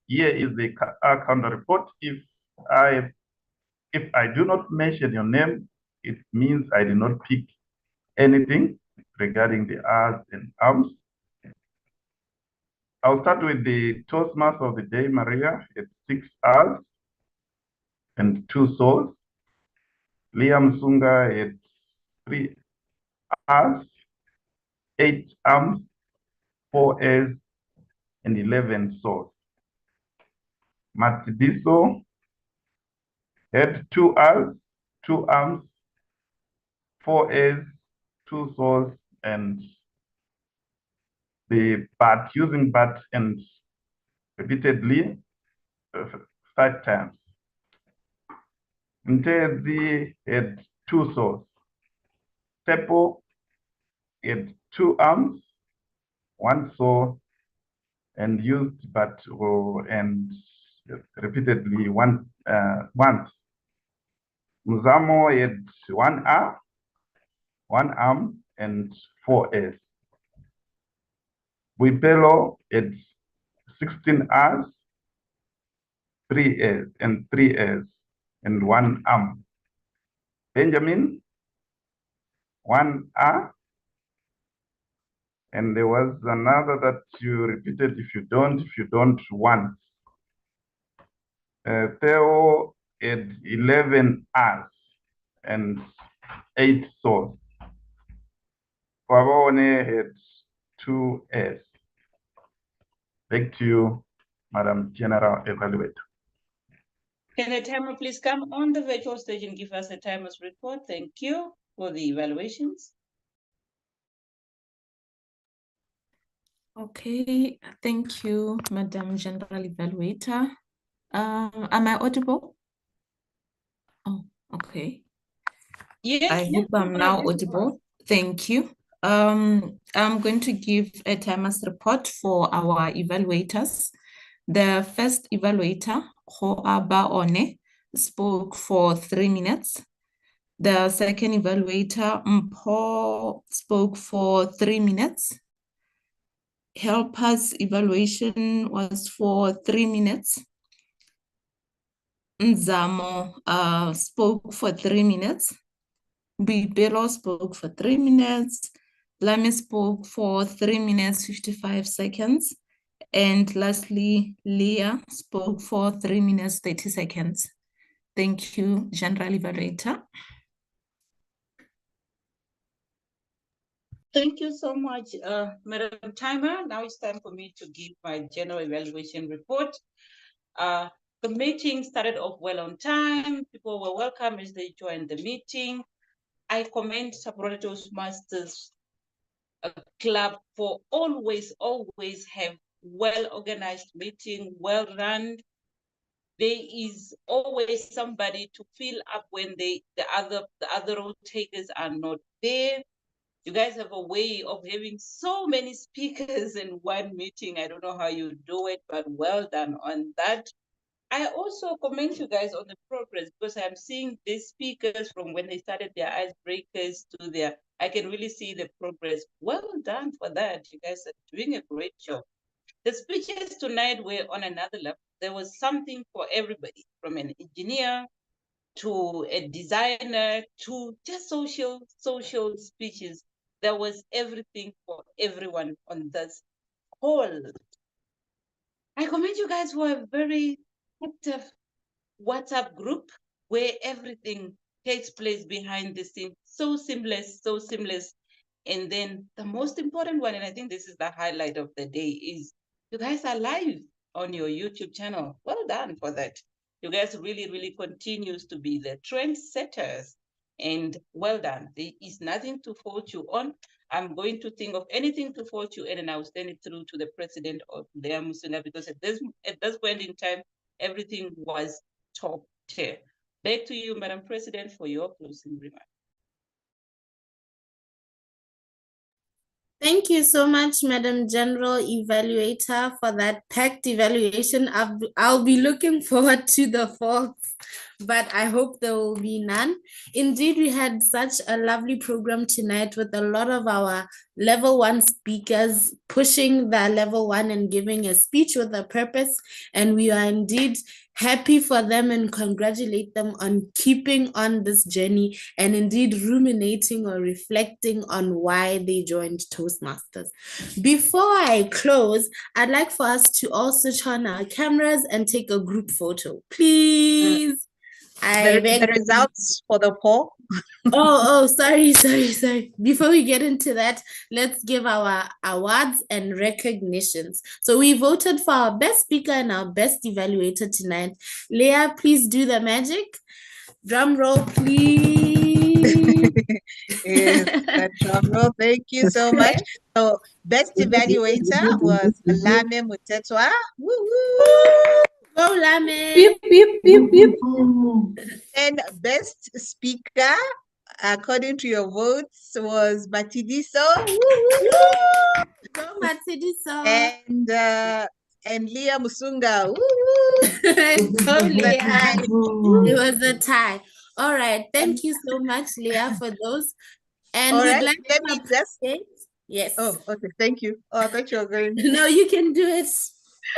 Speaker 6: Here is the counter report. If I do not mention your name, it means I did not pick anything regarding the R's and M's. I'll start with the Toastmaster of the day, Maria, at 6 R's and 2 souls. Liam Sunga at 3 R's, 8 M's, 4 A's, and 11 souls. Matidiso had 2 R's, 2 M's, 4 A's, 2 souls, and the but, using but and repeatedly 5 times. Ntezi had 2 souls. Tepo had 2 arms, 1 soul, and used but and repeatedly once. Muzamo had 1 R, 1 arm, and 4 A's. Buipelo had 16 R's, 3 A's, and 3 A's, and 1 arm. Benjamin, 1 R, and there was another that you repeated if you don't, 1. Theo had 11 R's and 8 souls. Kwabone had 2 A's. Back to you, Madam General Evaluator.
Speaker 7: Can the timer please come on the virtual stage and give us the timer's report? Thank you for the evaluations.
Speaker 5: Okay, thank you, Madam General Evaluator. Am I audible? Oh, okay.
Speaker 7: Yes,
Speaker 5: I hope I'm now audible. Thank you. I'm going to give a timer's report for our evaluators. The first evaluator, Hoa Baone, spoke for 3 minutes. The second evaluator, Mpho, spoke for 3 minutes. Helpers evaluation was for 3 minutes. Nzamo spoke for 3 minutes. Bibelo spoke for 3 minutes. Lame spoke for 3 minutes, 55 seconds. And lastly, Leah spoke for 3 minutes, 30 seconds. Thank you, General Evaluator.
Speaker 7: Thank you so much, Madam Timer. Now it's time for me to give my general evaluation report. The meeting started off well on time. People were welcome as they joined the meeting. I commend Saporale Toastmasters Club for always have well-organized meeting, well-run. There is always somebody to fill up when the other road takers are not there. You guys have a way of having so many speakers in one meeting. I don't know how you do it, but well done on that. I also commend you guys on the progress because I'm seeing these speakers from when they started their icebreakers to their, I can really see the progress. Well done for that. You guys are doing a great job. The speeches tonight were on another level. There was something for everybody, from an engineer to a designer to just social speeches. There was everything for everyone on this call. I commend you guys for a very active WhatsApp group where everything takes place behind the scene. So seamless, so seamless. And then the most important one, and I think this is the highlight of the day, is you guys are live on your YouTube channel. Well done for that. You guys really continues to be the trendsetters, and well done. There is nothing to fault you on. I'm going to think of anything to fault you in, and I'll send it through to the president of Leah Musunga, because at this point in time, everything was top tier. Back to you, Madam President, for your closing remarks.
Speaker 1: Thank you so much, Madam General Evaluator, for that packed evaluation. I'll be looking forward to the faults, but I hope there will be none. Indeed, we had such a lovely program tonight with a lot of our level 1 speakers pushing the level 1 and giving a speech with a purpose. And we are indeed happy for them and congratulate them on keeping on this journey and indeed ruminating or reflecting on why they joined Toastmasters. Before I close, I'd like for us to all switch on our cameras and take a group photo, please.
Speaker 3: The results for the poll.
Speaker 1: Sorry. Before we get into that, let's give our awards and recognitions. So we voted for our best speaker and our best evaluator tonight. Leah, please do the magic. Drum roll, please.
Speaker 3: Yes, that drum roll. Thank you so much. So best evaluator was Lame Mutetwa. Woo woo.
Speaker 1: Go Lame.
Speaker 3: Beep, beep, beep, beep. And best speaker, according to your votes, was Matidiso. Woo woo.
Speaker 1: Go Matidiso.
Speaker 3: And Leah Musunga. Woo woo.
Speaker 1: Go Leah. It was a tie. All right. Thank you so much, Leah, for those. And
Speaker 3: all
Speaker 1: we'd
Speaker 3: right,
Speaker 1: like
Speaker 3: let
Speaker 1: to
Speaker 3: me just.
Speaker 1: Yes.
Speaker 3: Oh, okay. Thank you. Oh, I thought you were going.
Speaker 1: No, you can do it.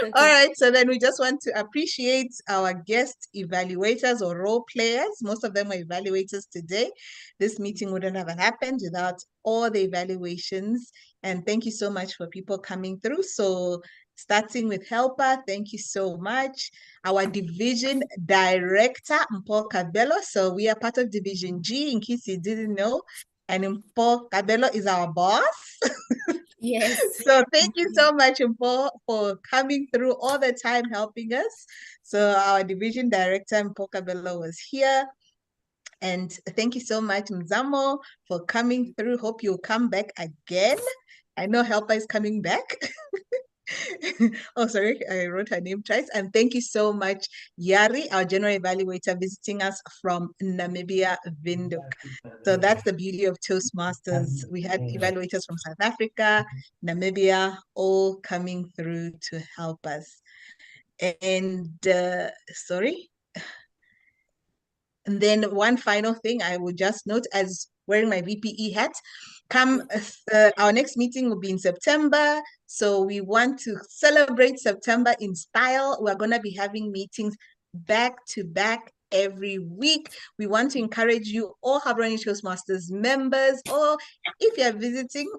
Speaker 1: Okay.
Speaker 3: All right. So then we just want to appreciate our guest evaluators or role players. Most of them are evaluators today. This meeting wouldn't have happened without all the evaluations. And thank you so much for people coming through. So starting with Helper, thank you so much. Our division director, Mpho Kabelo. So we are part of Division G, in case you didn't know. And Mpho Kabelo is our boss.
Speaker 1: Yes.
Speaker 3: So thank you so much, Mpho, for coming through all the time helping us. So our division director, Mpho Kabelo, was here. And thank you so much, Nzamo, for coming through. Hope you'll come back again. I know Helper is coming back. Oh, sorry, I wrote her name twice. And thank you so much, Yari, our general evaluator, visiting us from Namibia, Windhoek. So that's the beauty of Toastmasters. We had evaluators from South Africa, Namibia, all coming through to help us. And sorry. And then one final thing I would just note, as wearing my VPE hat, our next meeting will be in September. So we want to celebrate September in style. We're going to be having meetings back to back every week. We want to encourage you, all Habrani Toastmasters members, or if you're visiting,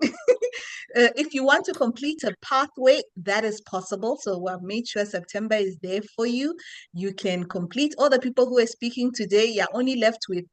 Speaker 3: if you want to complete a pathway, that is possible. So we've made sure September is there for you. You can complete. All the people who are speaking today, you're only left with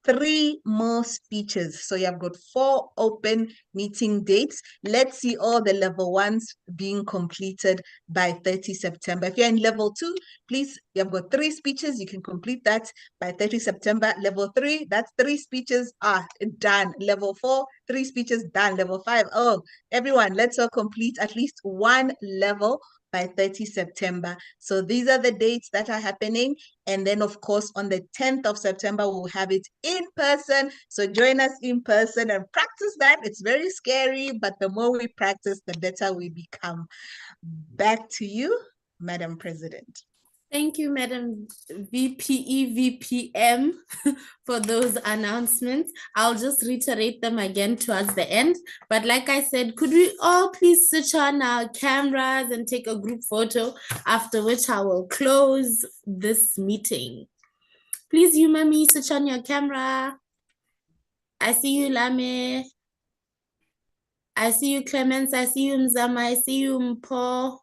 Speaker 3: 3 more speeches. So you have got 4 open meeting dates. Let's see all the level 1s being completed by 30 September. If you're in level 2, please, you have got 3 speeches. You can complete that by 30 September. Level 3, that's 3 speeches are done. Level 4, 3 speeches done. Level 5, oh, everyone, let's all complete at least 1 level by 30 September. So these are the dates that are happening. And then, of course, on the 10th of September, we'll have it in person. So join us in person and practice that. It's very scary, but the more we practice, the better we become. Back to you, Madam President.
Speaker 1: Thank you, Madam VPE, VPM, for those announcements. I'll just reiterate them again towards the end. But like I said, could we all please switch on our cameras and take a group photo, after which I will close this meeting. Please, you, Mami, switch on your camera. I see you, Lame. I see you, Clemens. I see you, Mzama. I see you, Mpo.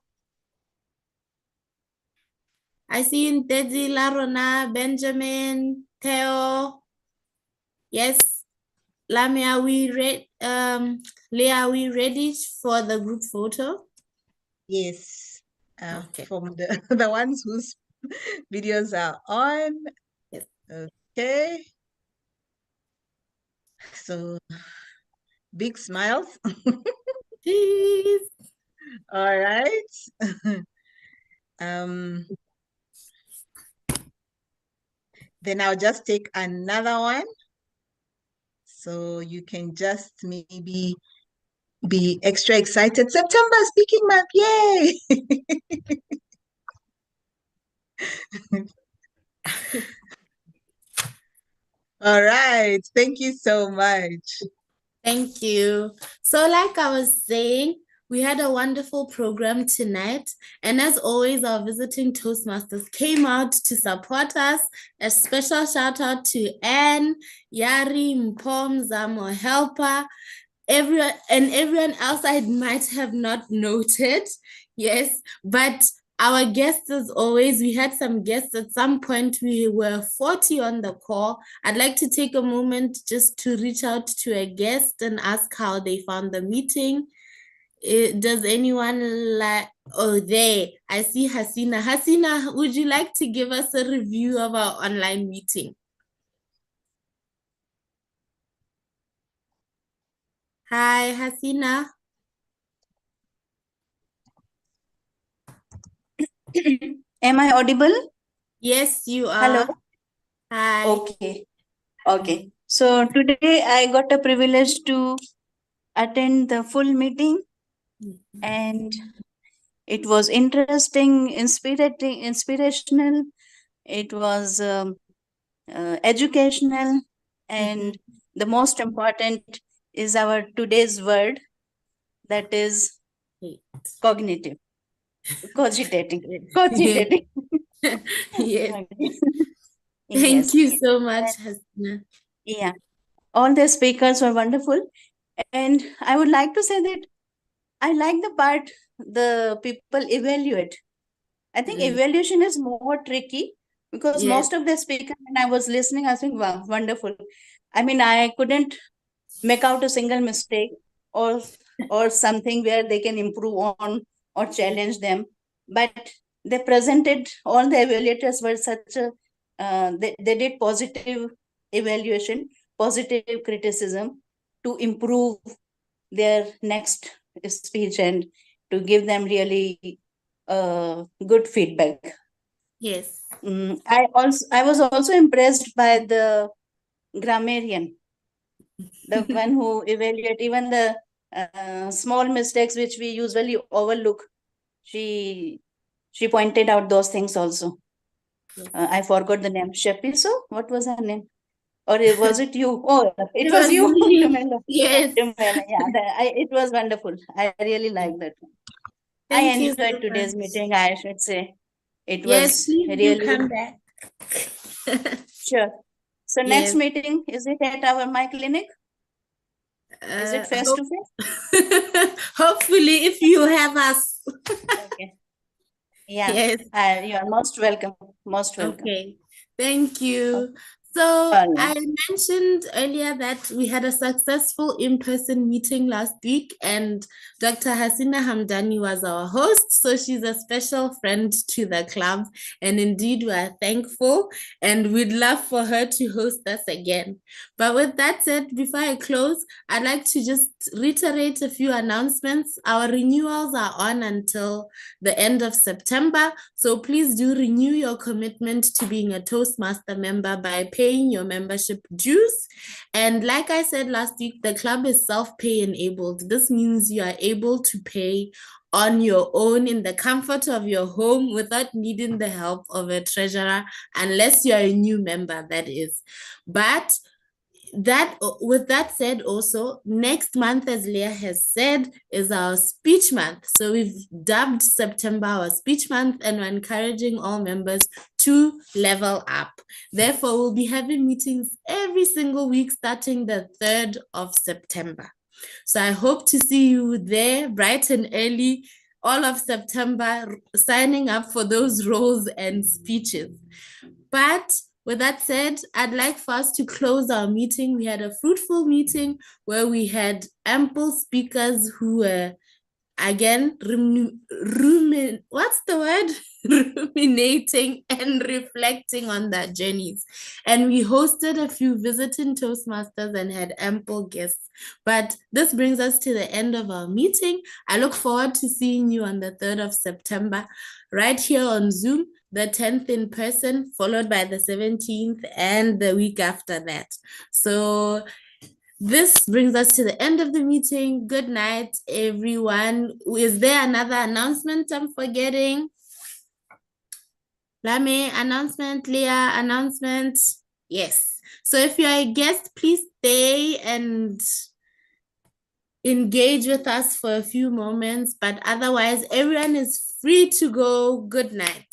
Speaker 1: I see you, Teddy, Larona, Benjamin, Theo. Yes, Lami, are we ready? Leah, are we ready for the group photo?
Speaker 3: Yes.
Speaker 1: Okay.
Speaker 3: From the ones whose videos are on.
Speaker 1: Yes.
Speaker 3: Okay. So big smiles.
Speaker 1: Please.
Speaker 3: All right. Then I'll just take another one. So you can just maybe be extra excited. September speaking month, yay! All right, thank you so much.
Speaker 1: Thank you. So like I was saying, we had a wonderful program tonight. And as always, our visiting Toastmasters came out to support us. A special shout out to Anne, Yari, Mpom, Zamo, Helper, everyone else I might have not noted. Yes, but our guests, as always, we had some guests at some point. We were 40 on the call. I'd like to take a moment just to reach out to a guest and ask how they found the meeting. Does anyone like, oh, there, I see Hasina. Hasina, would you like to give us a review of our online meeting? Hi, Hasina.
Speaker 20: Am I audible?
Speaker 1: Yes, you are.
Speaker 20: Hello.
Speaker 1: Hi.
Speaker 20: Okay. Okay. So today I got a privilege to attend the full meeting, and it was interesting, inspirational. It was educational, and the most important is our today's word, that is cognitive, cogitating.
Speaker 1: Yes.
Speaker 20: Yes.
Speaker 1: Thank you so much, Hasina.
Speaker 20: Yeah, all the speakers were wonderful. And I would like to say that I like the part the people evaluate. I think evaluation is more tricky because
Speaker 1: Yes.
Speaker 20: most of the speakers, when I was listening, I was thinking, wow, wonderful. I mean, I couldn't make out a single mistake or something where they can improve on or challenge them. But they presented, all the evaluators were such a, they did positive evaluation, positive criticism to improve their next speech and to give them really good feedback.
Speaker 1: Yes.
Speaker 20: I was also impressed by the grammarian, the one who evaluate even the small mistakes which we usually overlook. She pointed out those things also. I forgot the name. Shepiso? What was her name? Or was it you? Oh, it was you.
Speaker 1: me.
Speaker 20: Tumela.
Speaker 1: Yes.
Speaker 20: Tumela. Yeah, it was wonderful. I really liked that. I
Speaker 1: Thank you
Speaker 20: enjoyed
Speaker 1: so
Speaker 20: today's
Speaker 1: much.
Speaker 20: meeting, I should say. It
Speaker 1: Yes,
Speaker 20: was
Speaker 1: please do
Speaker 20: really
Speaker 1: come back.
Speaker 20: sure. So next
Speaker 1: Yes.
Speaker 20: meeting, is it at our my clinic? Is it face to face?
Speaker 1: Hopefully, if you have us.
Speaker 20: Okay. Yeah.
Speaker 1: Yes.
Speaker 20: You are most welcome. Most welcome.
Speaker 1: Okay. Thank you. So I mentioned earlier that we had a successful in-person meeting last week, and Dr. Hasina Hamdani was our host. So she's a special friend to the club, and indeed we are thankful, and we'd love for her to host us again. But with that said, before I close, I'd like to just reiterate a few announcements. Our renewals are on until the end of September, so please do renew your commitment to being a Toastmaster member by paying your membership dues. And like I said last week, the club is self-pay enabled. This means you are able to pay on your own in the comfort of your home without needing the help of a treasurer, unless you are a new member, that is. But with that said, also next month, as Leah has said, is our speech month. So we've dubbed September our speech month, and we're encouraging all members to level up. Therefore, we'll be having meetings every single week starting the 3rd of September. So I hope to see you there bright and early all of September, signing up for those roles and speeches. But with that said, I'd like for us to close our meeting. We had a fruitful meeting where we had ample speakers who were, again, what's the word? Ruminating and reflecting on their journeys. And we hosted a few visiting Toastmasters and had ample guests. But this brings us to the end of our meeting. I look forward to seeing you on the 3rd of September, right here on Zoom, the 10th in person, followed by the 17th and the week after that. So this brings us to the end of the meeting. Good night, everyone. Is there another announcement I'm forgetting? Lame, announcement. Leah, announcement. Yes. So if you're a guest, please stay and engage with us for a few moments. But otherwise, everyone is free to go. Good night.